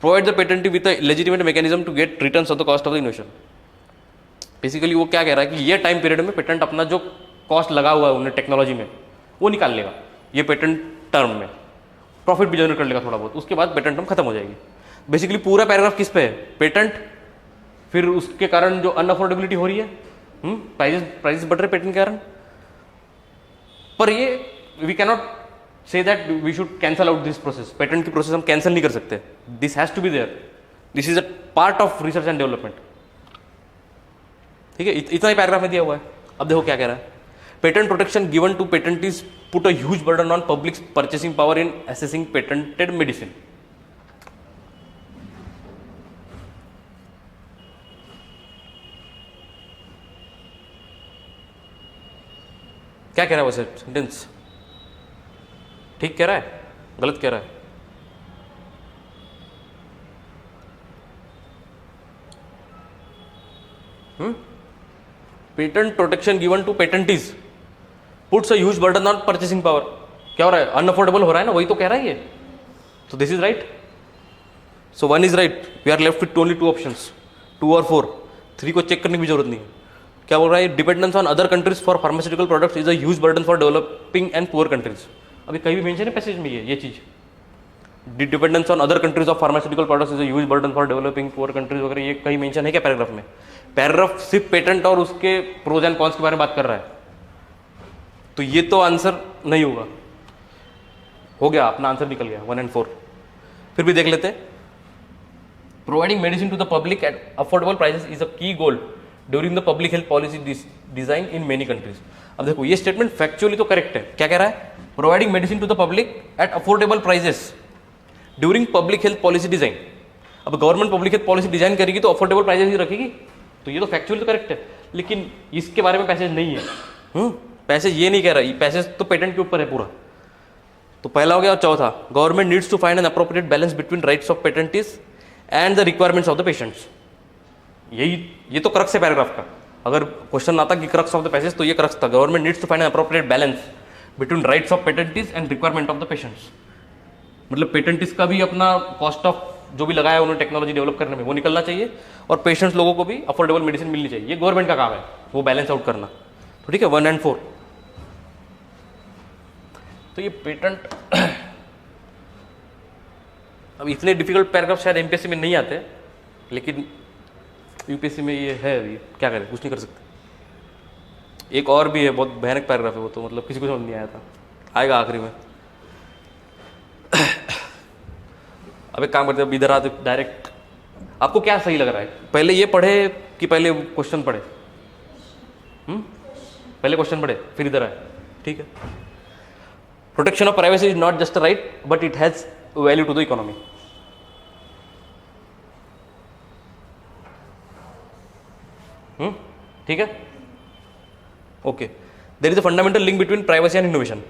provide the patentee with a legitimate mechanism to get returns of the cost of the innovation. Basically वो क्या कह रहा है कि ये time period में patent अपना जो कॉस्ट लगा हुआ है उन्हें टेक्नोलॉजी में वो निकाल लेगा, ये पेटेंट टर्म में प्रॉफिट भी जनरेट कर लेगा थोड़ा बहुत, उसके बाद पेटेंट टर्म खत्म हो जाएगी। बेसिकली पूरा पैराग्राफ किस पे है? पेटेंट, फिर उसके कारण जो अनअफोर्डेबिलिटी हो रही है, प्राइजेस बढ़ रहे पेटेंट के कारण। पर ये we cannot say that we should cancel out this process। Patent की प्रोसेस हम कैंसिल नहीं कर सकते, this has to be there, this is a part of research and development. ठीक है, इतना ही पैराग्राफ में दिया हुआ है। अब देखो क्या कह रहा है, patent protection given to patent is put a huge burden on public purchasing power in assessing patented medicine. क्या कह रहा है वैसे सेंटेंस? ठीक कह रहा है, गलत कह रहा है? Patent protection given to patentees puts a huge burden on purchasing power. क्या हो रहा है? अनअफोर्डेबल हो रहा है ना, वही तो कह रहा है ये. तो this is right. So one is right. We are left with only two options, 2 और 4. 3 को चेक करने की भी जरूरत नहीं है. क्या बोल रहा है? Dependence on other countries for pharmaceutical products is a huge burden for developing and poor countries. अभी कहीं भी मेंशन है पैसेज में ये चीज? Dependence on other countries of pharmaceutical products is a huge burden for developing poor countries वगैरह, ये कहीं मेंशन है क्या पैराग्राफ में? पैराग्राफ सिर्फ पेटेंट और उसके प्रोज एंड कॉन्स के बारे में बात कर रहा है. तो ये तो आंसर नहीं होगा. हो गया, अपना आंसर निकल गया 1 and 4. फिर भी देख लेते हैं. Providing medicine to the public at affordable prices is a key goal during the public health policy design in many countries. अब देखो ये स्टेटमेंट फैक्चुअली तो करेक्ट है. क्या कह रहा है? Providing medicine to the public at affordable prices during public health policy design. अब government public health policy design करेगी तो अफोर्डेबल प्राइसेस ही रखेगी. तो ये तो फैक्चुअली तो करेक्ट है, लेकिन इसके बारे में पैसेज नहीं है. पैसेज ये नहीं कह रहा. पैसेज तो पेटेंट के ऊपर है पूरा. तो पहला हो गया. और चौथा, government needs to find an appropriate balance between rights of patentees and the requirements of the patients. ये तो क्रक्स है पैराग्राफ का. अगर क्वेश्चन आता कि क्रक्स ऑफ द पैसेज, तो ये क्रक्स था. Government needs to find an appropriate balance between rights of patentees and requirement of the patients. मतलब पेटेंटीज का भी अपना कॉस्ट ऑफ जो भी लगाया उन्होंने टेक्नोलॉजी डेवलप करने में, वो निकलना चाहिए, और पेशेंट्स लोगों को भी अफोर्डेबल मेडिसिन मिलनी चाहिए. ये गवर्नमेंट का काम है, वो बैलेंस आउट करना. तो ठीक है, 1 and 4. तो ये पेटेंट अब इतने डिफिकल्ट पैराग्राफ शायद एमपीएससी में नहीं आते, लेकिन यूपीएससी में ये है. अभी क्या करें, कुछ नहीं कर सकते. एक और भी है, बहुत भयानक पैराग्राफ है वो, तो मतलब किसी को समझ नहीं आया था, आएगा आखिरी में. अब एक काम करते हैं, इधर आते डायरेक्ट. आपको क्या सही लग रहा है, पहले ये पढ़े कि पहले क्वेश्चन पढ़े? पहले क्वेश्चन पढ़े फिर इधर आए. ठीक है. Protection of privacy is not just right but it has value to the economy. ठीक है. Okay. There is a fundamental link between privacy and innovation.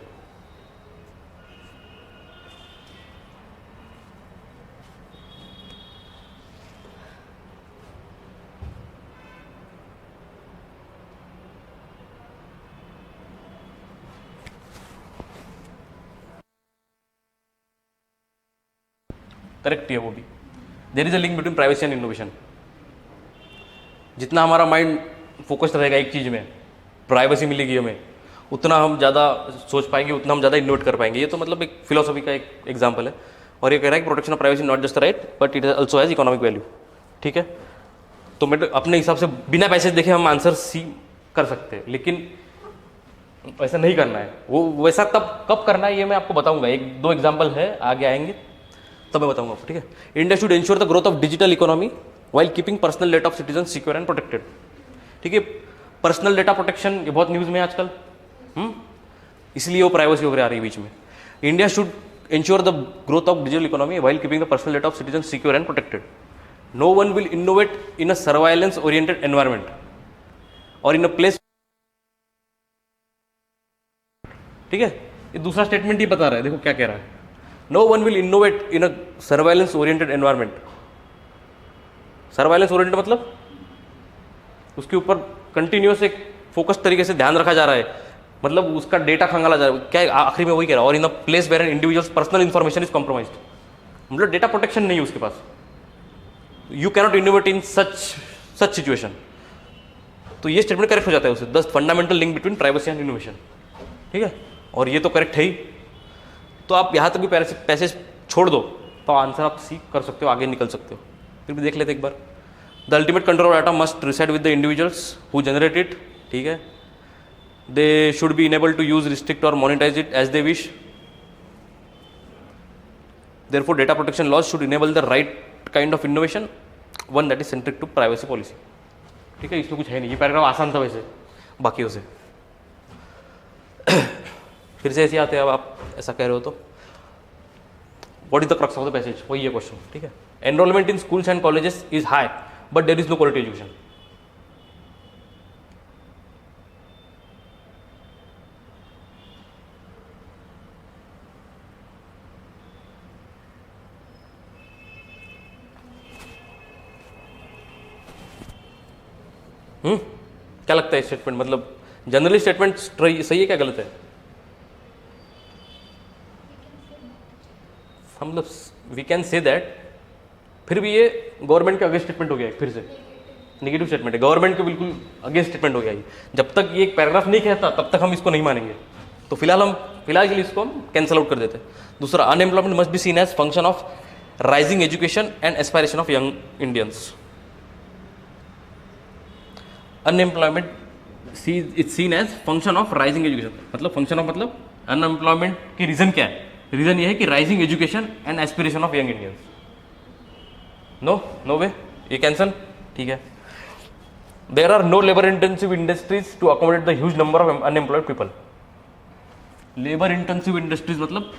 Correct है वो भी. There is a link between privacy and innovation. जितना हमारा mind focused रहेगा एक चीज़ में, प्राइवेसी मिलेगी हमें, उतना हम ज़्यादा सोच पाएंगे, उतना हम ज़्यादा इनोवेट कर पाएंगे. ये तो मतलब एक फिलोसफी का एक एग्जाम्पल है. और ये कह रहा है कि protection of privacy not just right but it also has economic value. ठीक है. तो मैं अपने हिसाब से बिना पैसे देखे हम आंसर सी कर सकते हैं, लेकिन ऐसा नहीं करना है. वो वैसा तब कब करना है ये मैं आपको बताऊंगा. 1-2 एग्जाम्पल है, आगे आएंगे तब मैं बताऊंगा आपको. ठीक है. India should ensure the growth of digital economy while keeping personal data of citizen secure and protected. ठीक है. पर्सनल डेटा प्रोटेक्शन ये बहुत न्यूज़ में है आजकल, इसलिए वो प्राइवेसी वगैरह आ रही है बीच में. India should ensure the growth of digital economy while keeping the personal data of citizen secure and protected. No one will innovate in a surveillance oriented environment और इन अ प्लेस. ठीक है. ये दूसरा स्टेटमेंट ही बता रहा है. देखो क्या कह रहा है. No one will innovate in a surveillance oriented environment. Surveillance oriented मतलब उसके ऊपर कंटिन्यूस एक फोकस तरीके से ध्यान रखा जा रहा है, मतलब उसका डेटा खंगाला जा रहा है. क्या आखिरी में वही कह रहा है. और in the place where an individual's personal information is compromised. मतलब डेटा प्रोटेक्शन नहीं है उसके पास. You cannot innovate in such situation. तो ये स्टेटमेंट करेक्ट हो जाता है उसे. The fundamental link between privacy and innovation. ठीक है. और ये तो करेक्ट है ही. तो आप यहाँ तक भी पैसेज छोड़ दो तो आंसर आप सीख कर सकते हो, आगे निकल सकते हो. फिर भी देख लेते एक बार. The ultimate control of data must reside with the individuals who generate it. ठीक है. They should be enable to use, restrict और monetize it as they wish. Therefore data protection laws should enable the right kind of innovation, one that is centric to privacy policy. ठीक है. इसमें कुछ है नहीं. ये पैराग्राफ आसान था वैसे बाकियों से. फिर से ऐसे आते हैं. अब आप ऐसा कह रहे हो तो what is the crux of the passage, वही है क्वेश्चन. ठीक है. Enrolment in schools and colleges is high but there is no quality education. क्या लगता है स्टेटमेंट, मतलब जनरली स्टेटमेंट सही है क्या गलत है? हम मतलब वी कैन से दैट, फिर भी ये गवर्नमेंट के अगेंस्ट स्टेटमेंट हो गया है, फिर से नेगेटिव स्टेटमेंट है, गवर्नमेंट के बिल्कुल अगेंस्ट स्टेटमेंट हो गया ये। जब तक ये एक पैराग्राफ नहीं कहता तब तक हम इसको नहीं मानेंगे, तो फिलहाल के लिए इसको हम कैंसिल आउट कर देते हैं। दूसरा, unemployment must be seen as function of rising education and aspiration of young Indians. Unemployment is seen as function of rising education, मतलब फंक्शन ऑफ मतलब अनएम्प्लॉयमेंट की रीजन क्या है? रीजन ये है कि rising education and aspiration of young Indians. No way, ये cancel, ठीक है। There are no labour intensive industries to accommodate the huge number of unemployed people. Labour intensive industries मतलब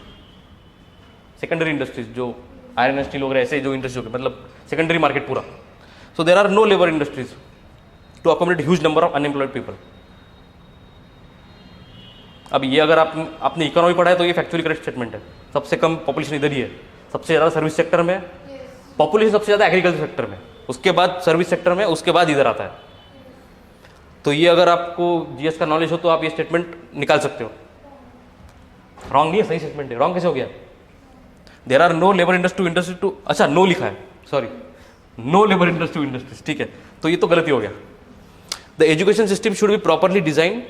सेकेंडरी इंडस्ट्रीज, जो आयरन एंड स्टील वगैरह ऐसे जो industry होगी, मतलब सेकेंडरी मार्केट पूरा। So there are no labour industries to accommodate huge number of unemployed people. अब ये अगर आपने इकोनॉमी पढ़ा है तो ये फैक्चुअली करेक्ट स्टेटमेंट है। सबसे कम पॉपुलेशन इधर ही है, सबसे ज़्यादा सर्विस सेक्टर में, पॉपुलेशन सबसे ज़्यादा एग्रीकल्चर सेक्टर में, उसके बाद सर्विस सेक्टर में, उसके बाद इधर आता है। तो ये अगर आपको जीएस का नॉलेज हो तो आप ये स्टेटमेंट निकाल सकते हो। रॉन्ग नहीं है, सही स्टेटमेंट है। रॉन्ग कैसे हो गया? There are no labour industry to, अच्छा नो लिखा है, sorry, no labour industry industries, ठीक है, तो ये तो गलती हो गया। The education system should be properly design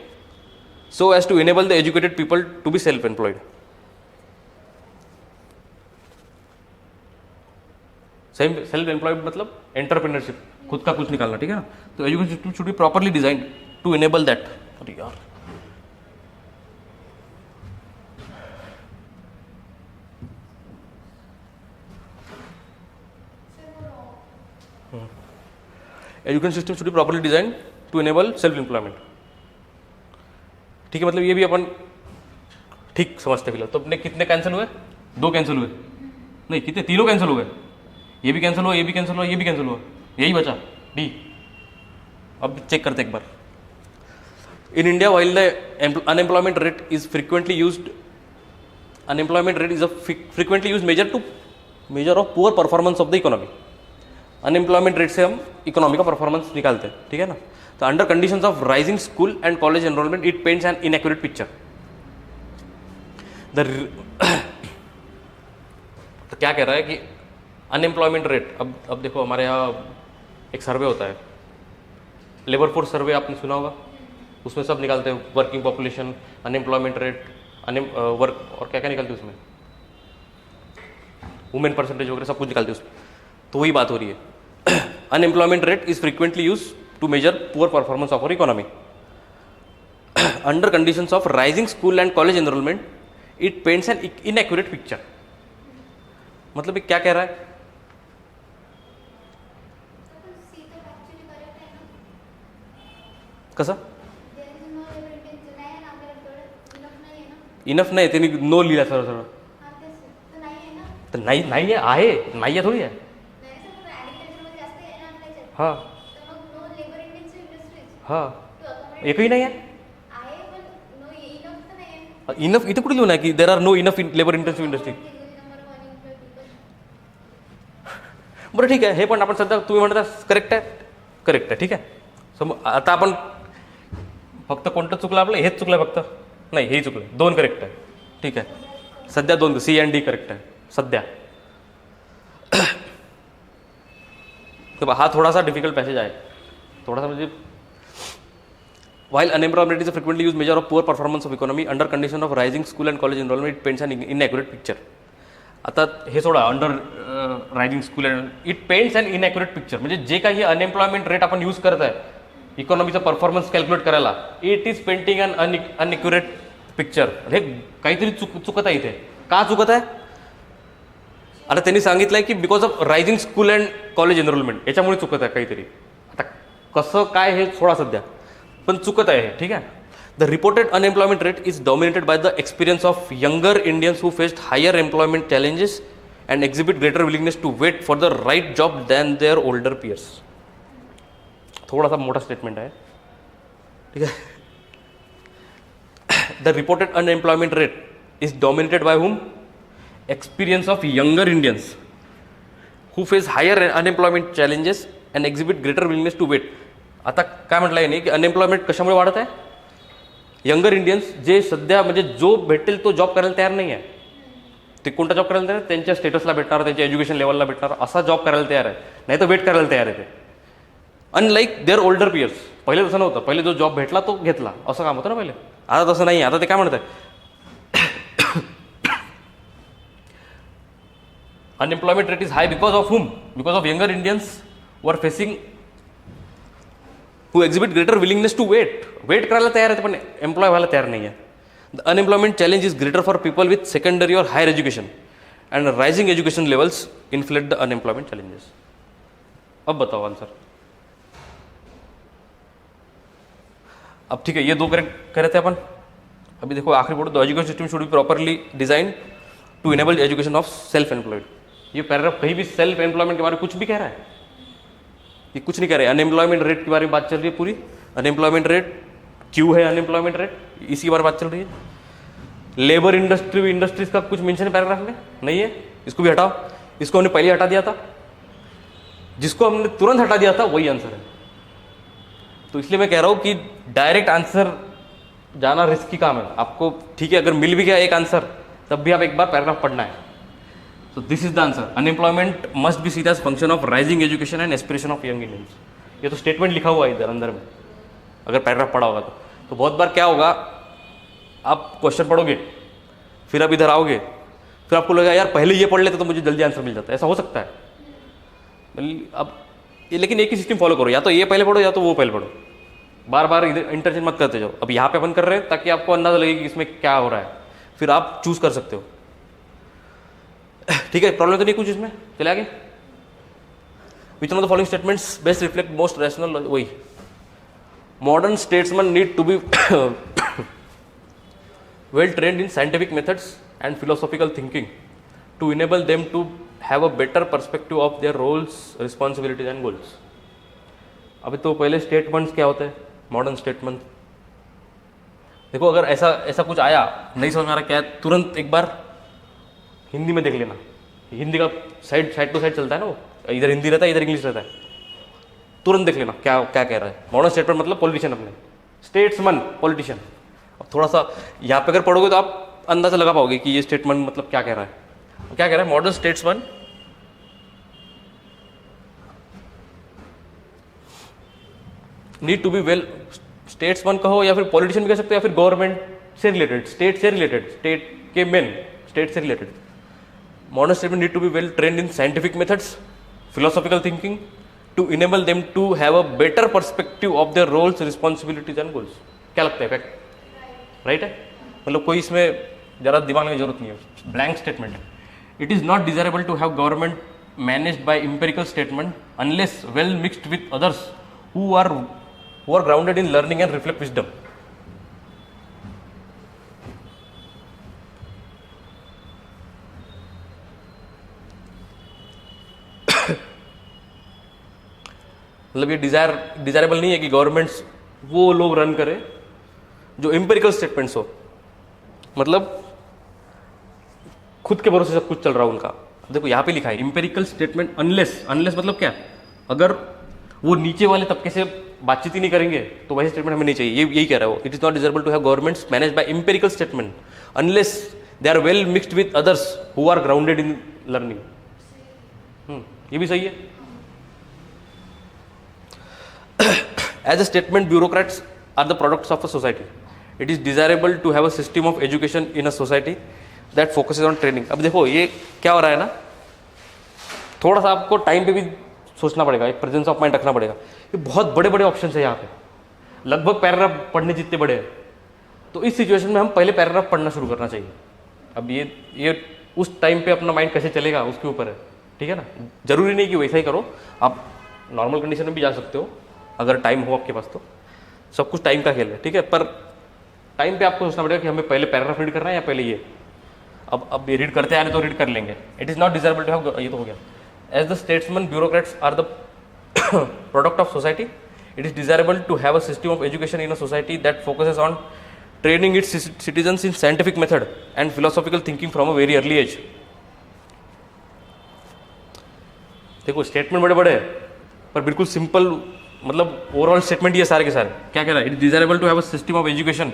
so as to enable the educated people to be self-employed. Self-employed मतलब एंटरप्रेन्योरशिप, खुद का कुछ निकालना, ठीक है ना। तो education system should be properly design to enable that. अरे यार, education system should be properly design to enable self employment, ठीक है। मतलब ये भी अपन ठीक समझते फिलहाल। तो अपने कितने कैंसिल हुए? 2 कैंसिल हुए, नहीं कितने, 3 कैंसिल हुए। ये भी कैंसिल हुआ, ये भी कैंसिल हुआ, ये भी कैंसिल हुआ, यही बचा डी। अब चेक करते एक बार। In India while the unemployment rate is frequently used, unemployment rate is a frequently used measure of poor performance of the economy. Unemployment rate से हम इकोनॉमी का परफॉर्मेंस निकालते हैं, ठीक है ना। तो under conditions of rising school and college enrolment it paints an inaccurate picture. तो क्या कह रहा है कि अनएम्प्लॉयमेंट रेट, अब देखो हमारे यहाँ एक सर्वे होता है, लेबर फोर्स सर्वे आपने सुना होगा, उसमें सब निकालते हैं, working population, unemployment rate, work और क्या क्या निकालते हैं उसमें, वुमेन परसेंटेज वगैरह सब कुछ निकालते हैं उसमें। तो वही बात हो रही है। Unemployment rate is frequently use to measure poor performance of our economy. Under conditions of rising school and college enrollment, it paints an inaccurate picture. मतलब ये क्या कह रहा है? कसा? इनफ नाही, त्यांनी नो लिहिला सरळ सरळ, तर नाही नाही आहे, नाही आहे थोडी आहे, हां हाँ, एकही नाही आहे। इनफ इथे कुठे लिहून आहे की there are no enough labour intensive industry? बरं ठीक आहे, हे पण आपण सध्या तुम्ही म्हणता करेक्ट आहे, ठीक आहे। सो आता आपण फक्त कोणतं चुकलं आपलं, हेच चुकलं फक्त, नाही हेही चुकलं, 2 करेक्ट आहे, ठीक आहे। सध्या 2 सी एंड डी करेक्ट आहे सध्या। तो हा थोडासा डिफिकल्ट पॅसेज आहे, थोडासा म्हणजे while unemployment is a frequently used measure of poor performance of economy under condition of rising school and college enrollment, it paints an inaccurate picture. आता हे सोडा, under rising school and it paints and inaccurate picture, म्हणजे जे काही unemployment rate आपण use करत आहे इकॉनॉमीचा परफॉर्मन्स कॅल्क्युलेट करायला, it is painting an inaccurate picture. हे काहीतरी चुकत आहे इथे। का चुकत आहे? आता त्यांनी सांगितलंय की because of rising school and college enrolment, याच्यामुळे चुकत आहे काहीतरी। आता कसं काय हे सोडा सध्या, पण चुकत आहे, ठीक आहे। The reported unemployment rate is dominated by the experience of younger Indians who faced higher employment challenges and exhibit greater willingness to wait for the right job than their older peers. थोडासा मोठा statement आहे, ठीक आहे। The reported unemployment rate is dominated by hmm? Experience of younger Indians who face higher unemployment challenges and exhibit greater willingness to wait. आता काय म्हटलं याने की अनएम्प्लॉयमेंट कशामुळे वाढत आहे? यंगर इंडियन्स जे सध्या म्हणजे जो भेटेल तो जॉब करायला तयार नाही आहे. ते कोणता जॉब करायला तयार आहे? त्यांच्या स्टेटसला भेटणार, त्यांच्या एज्युकेशन लेवलला भेटणार असा जॉब करायला तयार आहे, नाही तर वेट करायला तयार आहे ते. Unlike their older peers. पहिले तसं नव्हतं. पहिले जो जॉब भेटला तो घेतला, असं काम होतं ना पहिले. आता तसं नाही आहे. आता ते काय म्हणत आहे, unemployment rate is high because of whom? Because of younger Indians were facing who exhibit greater willingness to wait. Wait करायला तयार आहे पण एम्प्लॉय व्हायला तयार नाही आहे. The unemployment challenge is greater for people with secondary और higher education and rising education levels inflate the unemployment challenges. अब बताओ आंसर. अब ठीक है, ये दो करेक्ट करे थे अपन. अभी देखो आखिरी board, the education system should be properly design to enable education of self employed. ये पैराग्राफ कहीं भी सेल्फ एम्प्लॉयमेंट के बारे में कुछ भी कह रहा है? ये कुछ नहीं कह रहे. अनएम्प्लॉयमेंट रेट के बारे में बात चल रही है पूरी. अनएम्प्लॉयमेंट रेट क्यों है, अनएम्प्लॉयमेंट रेट, इसी के बारे में बात चल रही है. लेबर इंडस्ट्रीज का कुछ मेंशन है पैराग्राफ में? नहीं है. इसको भी हटाओ. इसको हमने पहले हटा दिया था. जिसको हमने तुरंत हटा दिया था वही आंसर है. तो इसलिए मैं कह रहा हूं कि डायरेक्ट आंसर जाना रिस्की काम है आपको. ठीक है, अगर मिल भी गया एक आंसर तब भी आप एक बार पैराग्राफ पढ़ना है. So this is the answer. Unemployment must be seen as function of rising education and aspiration of young Indians. ये तो स्टेटमेंट लिखा हुआ है इधर अंदर में, अगर पैराग्राफ पढ़ा होगा तो बहुत बार क्या होगा, आप क्वेश्चन पढ़ोगे फिर आप इधर आओगे, फिर आपको लगेगा यार पहले ये पढ़ लेते तो मुझे जल्दी आंसर मिल जाता है. ऐसा हो सकता है. अब लेकिन एक ही सिस्टम फॉलो करो, या तो ये पहले पढ़ो या तो वो पहले पढ़ो. बार बार इधर इंटरचेंज मत करते जाओ. अब यहाँ पे अपन कर रहे हैं ताकि आपको अंदाजा लगे कि इसमें क्या हो रहा है, फिर आप चूज कर सकते हो. ठीक है, प्रॉब्लम तो नहीं कुछ इसमें. चले आगे. Which one of the following statements best reflect most rational. वही modern statesmen need to be well trained in scientific methods and philosophical thinking to enable them to have a better perspective of their roles, responsibilities and goals. अभी तो पहले statements क्या होते हैं, modern statement. देखो अगर ऐसा ऐसा कुछ आया नहीं समझ में आ रहा क्या है, तुरंत एक बार हिंदी में देख लेना. हिंदी का साइड टू साइड चलता है ना, वो इधर हिंदी रहता है इधर इंग्लिश रहता है. तुरंत देख लेना क्या क्या कह रहा है. मॉडर्न स्टेटमेंट मतलब पॉलिटिशियन, अपने स्टेट्समैन पॉलिटिशियन. अब थोड़ा सा यहाँ पे अगर पढ़ोगे तो आप अंदाजा लगा पाओगे कि ये स्टेटमेंट मतलब क्या कह रहा है. क्या कह रहा है? Modern statesman need to be well. Statesman कहो या फिर पॉलिटिशियन भी कह सकते हो, या फिर गवर्नमेंट से रिलेटेड, स्टेट से रिलेटेड, स्टेट के मेन, स्टेट से related. Modern statement need to be well trained in scientific methods, philosophical thinking to enable them to have a better perspective of their roles, responsibilities and goals. क्या लगता है fact right है? मतलब कोई इसमें ज़रा दिमाग में जरूरत नहीं है, ब्लैंक स्टेटमेंट है. It is not desirable to have government managed by empirical statement unless well mixed with others who are grounded in learning and reflect wisdom. मतलब ये डिजायरेबल नहीं है कि गवर्नमेंट्स वो लोग रन करे जो एम्पिरिकल स्टेटमेंट्स हो, मतलब खुद के भरोसे सब कुछ चल रहा है उनका. देखो यहाँ पे लिखा है एम्पिरिकल स्टेटमेंट अनलेस. अनलेस मतलब क्या, अगर वो नीचे वाले तबके से बातचीत ही नहीं करेंगे तो वैसे स्टेटमेंट हमें नहीं चाहिए. ये यही कह रहा है वो. It is not desirable to have governments managed by empirical statement unless they are well mixed with others who are grounded in learning. ये भी सही है. As a statement, bureaucrats are the products of a society. It is desirable to have a system of education in a society that focuses on training. अब देखो ये क्या हो रहा है ना, थोड़ा सा आपको टाइम पे भी सोचना पड़ेगा, एक प्रेजेंस ऑफ माइंड रखना पड़ेगा. ये बहुत बड़े बड़े ऑप्शन है यहाँ पे, लगभग पैराग्राफ पढ़ने जितने बड़े हैं. तो इस सिचुएशन में हम पहले पैराग्राफ पढ़ना शुरू करना चाहिए. अब ये उस टाइम पे अपना माइंड कैसे चलेगा उसके ऊपर है. ठीक है ना, जरूरी नहीं कि वैसा ही करो, आप नॉर्मल कंडीशन में भी जा सकते हो अगर टाइम हो आपके पास. तो सब कुछ टाइम का खेल है. ठीक है, पर टाइम पे आपको सोचना पड़ेगा कि हमें पहले पैराग्राफ रीड करना है या पहले ये. अब ये रीड करते आ रहे तो रीड कर लेंगे. It is not desirable to have, ये तो हो गया. As the statesman bureaucrats are the product of society, it is desirable to have a system of education in a society that focuses on training its citizens in scientific method and philosophical thinking from a very early age. देखो statement बड़े बड़े हैं पर बिल्कुल simple मतलब overall statement ये सारे के सारे क्या कह रहा है, it is desirable to have a system of education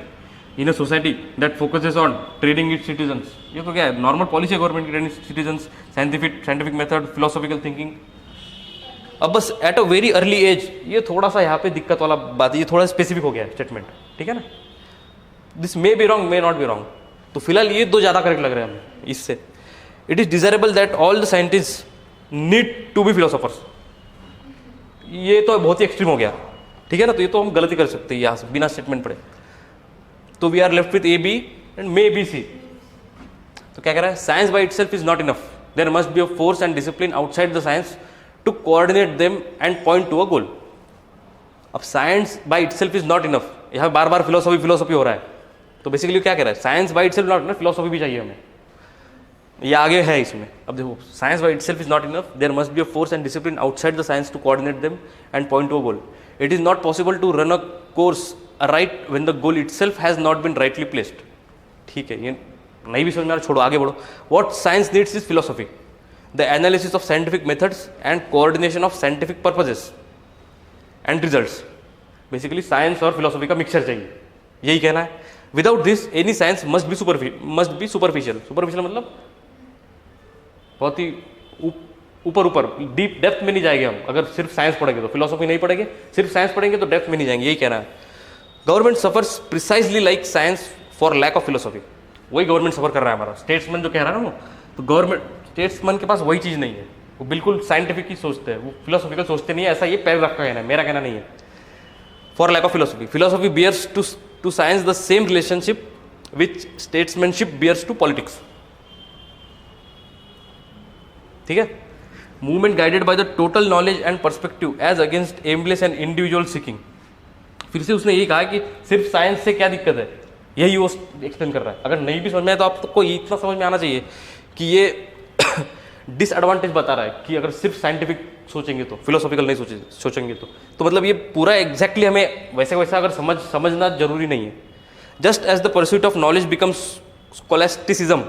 in a society that focuses on training its citizens. ये तो क्या है, नॉर्मल पॉलिसी है गवर्नमेंट की, training citizens, scientific method, philosophical thinking. अब बस at a very early age, ये थोड़ा सा यहाँ पे दिक्कत वाला बात है, ये थोड़ा स्पेसिफिक हो गया स्टेटमेंट, ठीक है ना। This may be wrong, may not be wrong, तो फिलहाल ये दो ज़्यादा करेक्ट लग रहे हैं हमें इससे। It is desirable that all the scientist need to be philosophers, ये तो बहुत ही एक्सट्रीम हो गया, ठीक है ना। तो ये तो हम गलती कर सकते हैं यहाँ से बिना स्टेटमेंट पढ़े। तो we are left with A B and maybe C. तो क्या कह रहा है, science by itself is not enough, there must be a force and discipline outside the science to coordinate them and point to a goal. अब science by itself is not enough, यहाँ बार बार philosophy हो रहा है, तो basically क्या कह रहा है, science by itself not enough, philosophy भी चाहिए हमें, ये आगे है इसमें। अब देखो, science by itself is not enough, there must be a force and discipline outside the science to coordinate them and point to a goal. It is not possible to run a course right when the goal itself has not been rightly placed. ठीक है, ये नहीं भी समझ में आ रहा, छोड़ो आगे बढ़ो। What science needs is philosophy, the analysis of scientific methods and coordination of scientific purposes and results. Basically science और फिलोसॉफी का मिक्सचर चाहिए, यही कहना है। Without this any science must be superficial. Superficial मतलब बहुत ही ऊपर डीप डेप्थ में नहीं जाएंगे हम, अगर सिर्फ साइंस पढ़ेंगे तो। फिलोसॉफी नहीं पढ़ेंगे, सिर्फ साइंस पढ़ेंगे तो डेप्थ में नहीं जाएंगे, यही कहना है। Government suffers precisely like science for lack of philosophy, वही गवर्नमेंट सफर कर रहा है हमारा। स्टेट्समैन जो कह रहा है ना वो, तो गवर्नमेंट स्टेट्समैन के पास वही चीज़ नहीं है, वो बिल्कुल साइंटिफिक ही सोचते हैं, वो फिलोसॉफिकल सोचते नहीं है, ऐसा ये पैर रखा कहना है, मेरा कहना नहीं है। For lack of philosophy, philosophy bears to science the same relationship which statesmanship bears to politics. ठीक है, movement guided by the total knowledge and perspective as against aimless and individual seeking. फिर से उसने यही कहा कि सिर्फ साइंस से क्या दिक्कत है, यही वो एक्सप्लेन कर रहा है। अगर नहीं भी समझ में आए तो आपको इतना समझ में आना चाहिए कि ये डिसएडवांटेज बता रहा है कि अगर सिर्फ साइंटिफिक सोचेंगे तो, फिलोसॉफिकल नहीं सोचेंगे तो मतलब ये पूरा एग्जैक्टली हमें वैसा अगर समझना जरूरी नहीं है। Just as the pursuit of knowledge becomes scholasticism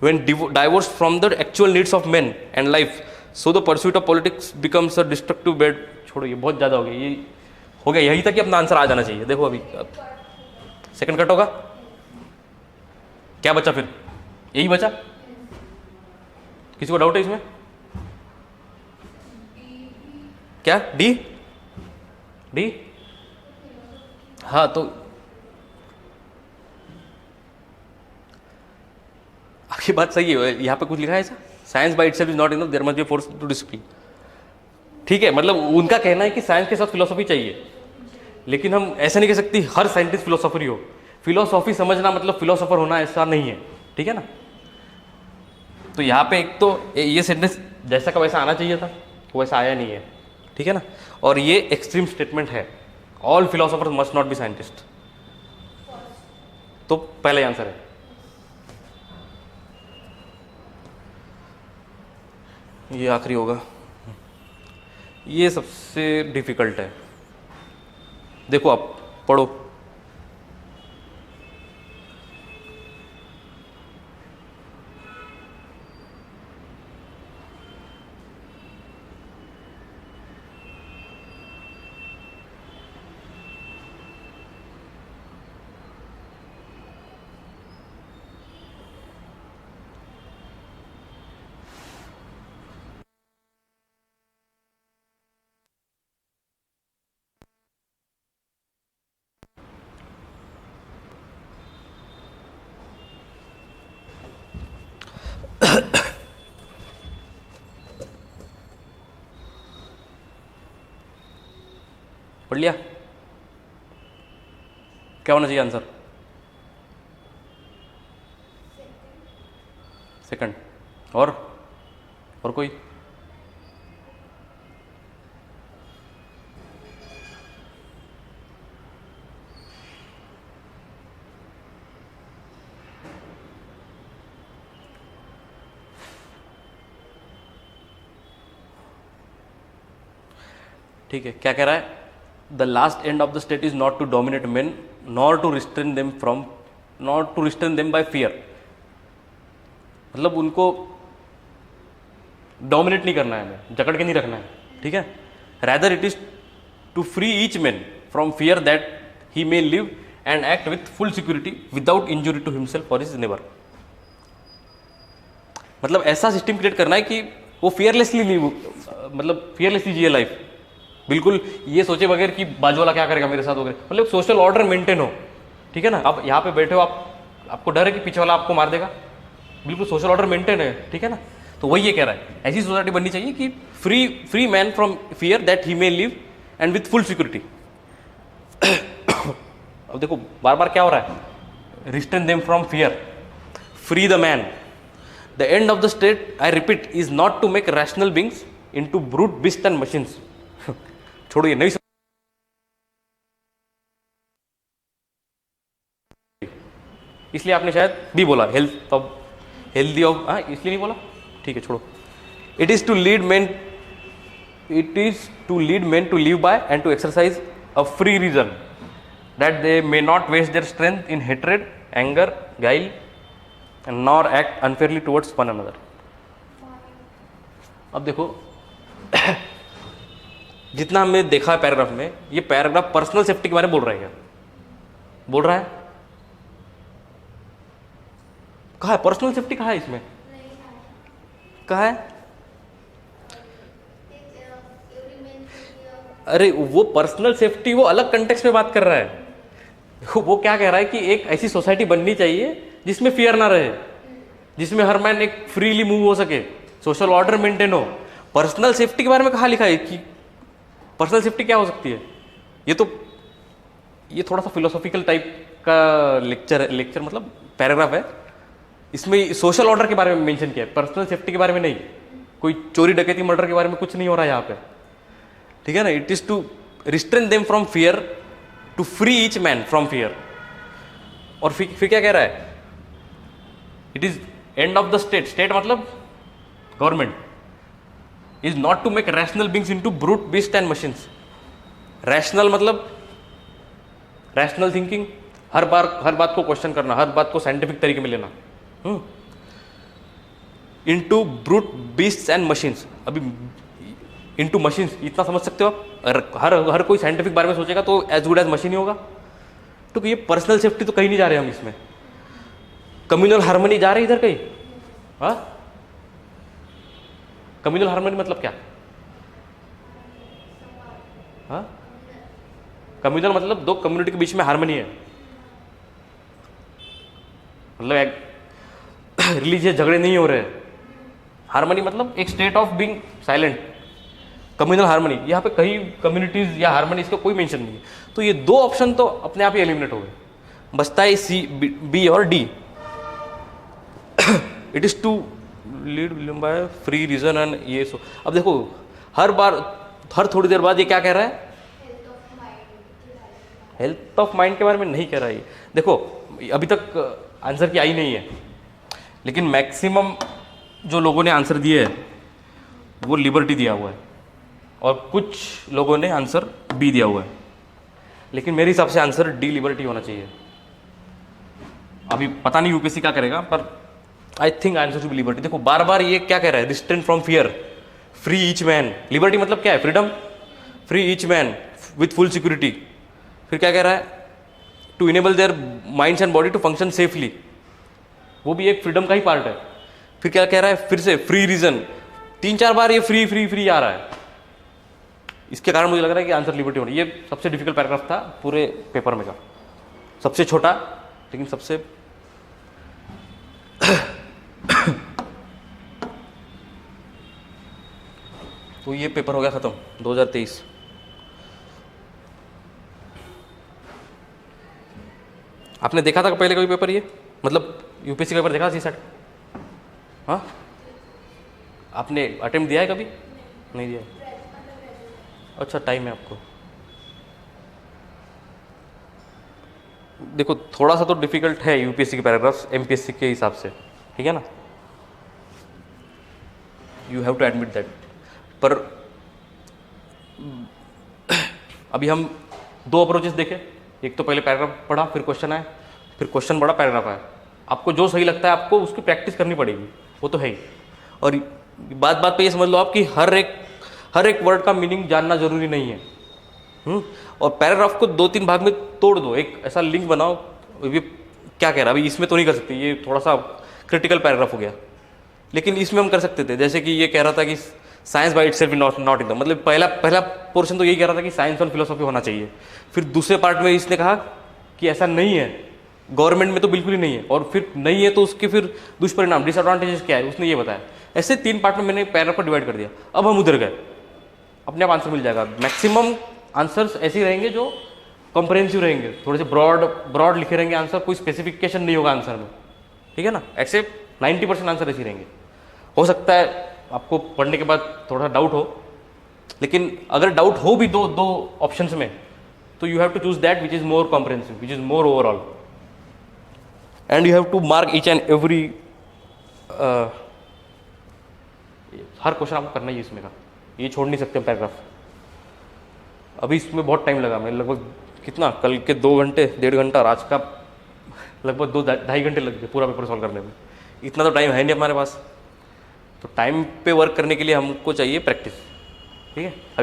when divorced from the actual needs of men and life, so the pursuit of politics becomes a destructive bed। छोड़ो, ये बहुत ज़्यादा हो गया, ये हो गया, यही तक कि अपना आंसर आ जाना चाहिए। देखो अभी सेकंड कट होगा, क्या बचा फिर, यही बचा। किसी को डाउट है इसमें? क्या डी? हाँ, तो आपकी बात सही है, यहाँ पे कुछ लिखा है ऐसा, science by itself is not enough, there must be force to discipline. ठीक है, मतलब उनका कहना है कि साइंस के साथ फिलोसॉफी चाहिए, लेकिन हम ऐसा नहीं कह सकते हर साइंटिस्ट फिलोसोफर ही हो। फिलोसॉफी समझना मतलब फिलोसोफर होना ऐसा नहीं है, ठीक है ना। तो यहाँ पे एक तो ये सेंटेंस जैसा का वैसा आना चाहिए था, वैसा आया नहीं है, ठीक है ना। और ये एक्सट्रीम स्टेटमेंट है, all philosophers must not be scientist, तो पहला आंसर है। ये आखिरी होगा, ये सबसे डिफिकल्ट है। देखो आप पढ़ो, पढ़ लिया? क्या होना चाहिए आंसर? सेकंड। और कोई? ठीक है, क्या कह रहा है? The last end of the state is not to dominate men nor to restrain them by fear. मतलब उनको डोमिनेट नहीं करना है, हमें जकड़ के नहीं रखना है, ठीक है। Rather it is to free each man from fear that he may live and act with full security without injury to himself और हिज नेबर। मतलब ऐसा सिस्टम क्रिएट करना है कि वो फियरलेसली लिव, मतलब फियरलेसली जिए लाइफ, बिल्कुल ये सोचे बगैर कि बाजू वाला क्या करेगा मेरे साथ वगैरह, मतलब सोशल ऑर्डर मेंटेन हो। ठीक है ना, आप यहाँ पे बैठे हो, आपको डर है कि पीछे वाला आपको मार देगा, बिल्कुल सोशल ऑर्डर मेंटेन है। ठीक है ना, तो वही ये कह रहा है, ऐसी सोसाइटी बननी चाहिए कि free man from fear that he may live and with full security. अब देखो बार बार क्या हो रहा है, restrain them from fear, free the man. The end of the state, I repeat, is not to make rational beings into brute beast and machines. छोड़ो ये नहीं, इसलिए आपने शायद भी बोला हेल्दी ऑफ, हाँ इसलिए नहीं बोला, ठीक है छोड़ो। It is to lead man to live by and to exercise a free reason that they may not waste their strength in hatred, anger, guile and nor act unfairly towards one another। अब देखो जितना हमने देखा है paragraph में, ये paragraph personal safety के बारे में बोल रहा है क्या? बोल रहा है? कहा है पर्सनल सेफ्टी, कहा है इसमें? कहा है? अरे वो पर्सनल सेफ्टी वो अलग कंटेक्स्ट में बात कर रहा है। वो क्या कह रहा है कि एक ऐसी सोसाइटी बननी चाहिए जिसमें फियर ना रहे, जिसमें हर मैन एक फ्रीली मूव हो सके, सोशल ऑर्डर मेंटेन हो। पर्सनल सेफ्टी के बारे में कहाँ लिखा है कि पर्सनल सेफ्टी क्या हो सकती है? ये थोड़ा सा फिलोसॉफिकल टाइप का लेक्चर मतलब पैराग्राफ है। इसमें सोशल ऑर्डर के बारे में मेंशन किया है, पर्सनल सेफ्टी के बारे में नहीं। कोई चोरी डकैती मर्डर के बारे में कुछ नहीं हो रहा है यहाँ पे। ठीक है ना, it is to restrain them from fear, to free each man from fear. और फिर क्या कह रहा है? It is end of the state मतलब government, is not to make rational beings into brute beast and machines. Rational मतलब rational thinking, हर बात को क्वेश्चन करना, हर बात को साइंटिफिक तरीके में लेना। Into brute beast and machines, अभी इनटू मशीन्स इतना समझ सकते हो आप? हर कोई साइंटिफिक बारे में सोचेगा तो एज गुड एज मशीन ही होगा। तो ये पर्सनल सेफ्टी तो कहीं नहीं जा रहे हम इसमें। कम्युनल हार्मनी जा रही इधर कहीं? हाँ, कम्युनल हार्मनी मतलब क्या? हाँ, कम्युनल मतलब दो कम्युनिटी के बीच में हार्मनी है, मतलब एक रिलीजियस झगड़े नहीं हो रहे। हार्मनी मतलब एक state of being silent. Communal harmony, यहाँ पे कहीं कम्युनिटीज या हार्मनी इसका कोई मेंशन नहीं है। तो ये दो ऑप्शन तो अपने आप ही एलिमिनेट हो गए, बचता है सी, बी और D. It is to lead by free reason and ये सो। अब देखो हर थोड़ी देर बाद ये क्या कह रहा है? हेल्थ ऑफ माइंड के बारे में नहीं कह रहा है। देखो अभी तक आंसर की आई नहीं है, लेकिन मैक्सिमम जो लोगों ने आंसर दिए है वो लिबर्टी दिया हुआ है, और कुछ लोगों ने आंसर बी दिया हुआ है। लेकिन मेरे हिसाब से आंसर डी लिबर्टी होना चाहिए। अभी पता नहीं यूपीएससी क्या करेगा, पर I think answer to be liberty. देखो बार बार ये क्या कह रहा है? Restrain from fear, free each man. Liberty मतलब क्या है? Freedom, free each man with full security. फिर क्या कह रहा है? To enable their minds and body to function safely, वो भी एक फ्रीडम का ही पार्ट है। फिर क्या कह रहा है? फिर से फ्री रीजन, 3-4 बार ये फ्री फ्री फ्री आ रहा है। इसके कारण मुझे लग रहा है कि आंसर लिबर्टी होना। ये सबसे डिफिकल्ट पैराग्राफ था पूरे पेपर में का, सबसे छोटा लेकिन सबसे तो ये पेपर हो गया खत्म 2023। आपने देखा था पहले कभी पेपर? ये मतलब यूपीएससी का पेपर देखा सी सेट? हाँ, आपने अटेम्प्ट दिया है कभी? नहीं दिया है? अच्छा, टाइम है आपको। देखो थोड़ा सा तो डिफिकल्ट है यूपीएससी के पैराग्राफ्स एमपीएससी के हिसाब से, ठीक है ना, you have to admit that. पर अभी हम दो अप्रोचेस देखे, एक तो पहले पैराग्राफ पढ़ा, फिर क्वेश्चन आया, फिर क्वेश्चन पढ़ा, पैराग्राफ आया। आपको जो सही लगता है आपको उसकी प्रैक्टिस करनी पड़ेगी, वो तो है ही। और बात पे ये समझ लो आप कि हर एक वर्ड का मीनिंग जानना जरूरी नहीं है। और पैराग्राफ को 2-3 भाग में तोड़ दो, एक ऐसा लिंक बनाओ, ये क्या कह रहा है अभी इसमें तो नहीं कर सकते, ये थोड़ा सा क्रिटिकल पैराग्राफ हो गया, लेकिन इसमें हम कर सकते थे। जैसे कि ये कह रहा था कि science by itself not in the, मतलब पहला पोर्शन तो यही कह रहा था कि साइंस और फिलोसॉफी होना चाहिए। फिर दूसरे पार्ट में इसने कहा कि ऐसा नहीं है, गवर्नमेंट में तो बिल्कुल ही नहीं है, और फिर नहीं है तो उसके फिर दुष्परिणाम डिसएडवांटेजेस क्या है उसने ये बताया। ऐसे 3 पार्ट में मैंने पैराग्राफ को डिवाइड कर दिया। अब हम उधर गए, अपने आप आंसर मिल जाएगा। मैक्सिमम आंसर्स ऐसे ही रहेंगे जो कॉम्प्रहेंसिव रहेंगे, थोड़े से ब्रॉड लिखे रहेंगे आंसर, कोई स्पेसिफिकेशन नहीं होगा आंसर में, ठीक है ना। ऐसे 90% आंसर ऐसे ही रहेंगे। हो सकता है आपको पढ़ने के बाद थोड़ा डाउट हो, लेकिन अगर डाउट हो भी दो ऑप्शंस में, तो you have to choose that which is more comprehensive, which is more overall, and you have to mark each and every, हर क्वेश्चन आपको करना ही इसमें का, ये छोड़ नहीं सकते पैराग्राफ। अभी इसमें बहुत टाइम लगा, मैं लगभग कितना, कल के 2 घंटे 1.5 घंटा और आज का लगभग 2-2.5 घंटे लग गए पूरा पेपर सॉल्व करने में। इतना तो टाइम है नहीं हमारे पास, तो टाइम पे वर्क करने के लिए हमको चाहिए प्रैक्टिस, ठीक है।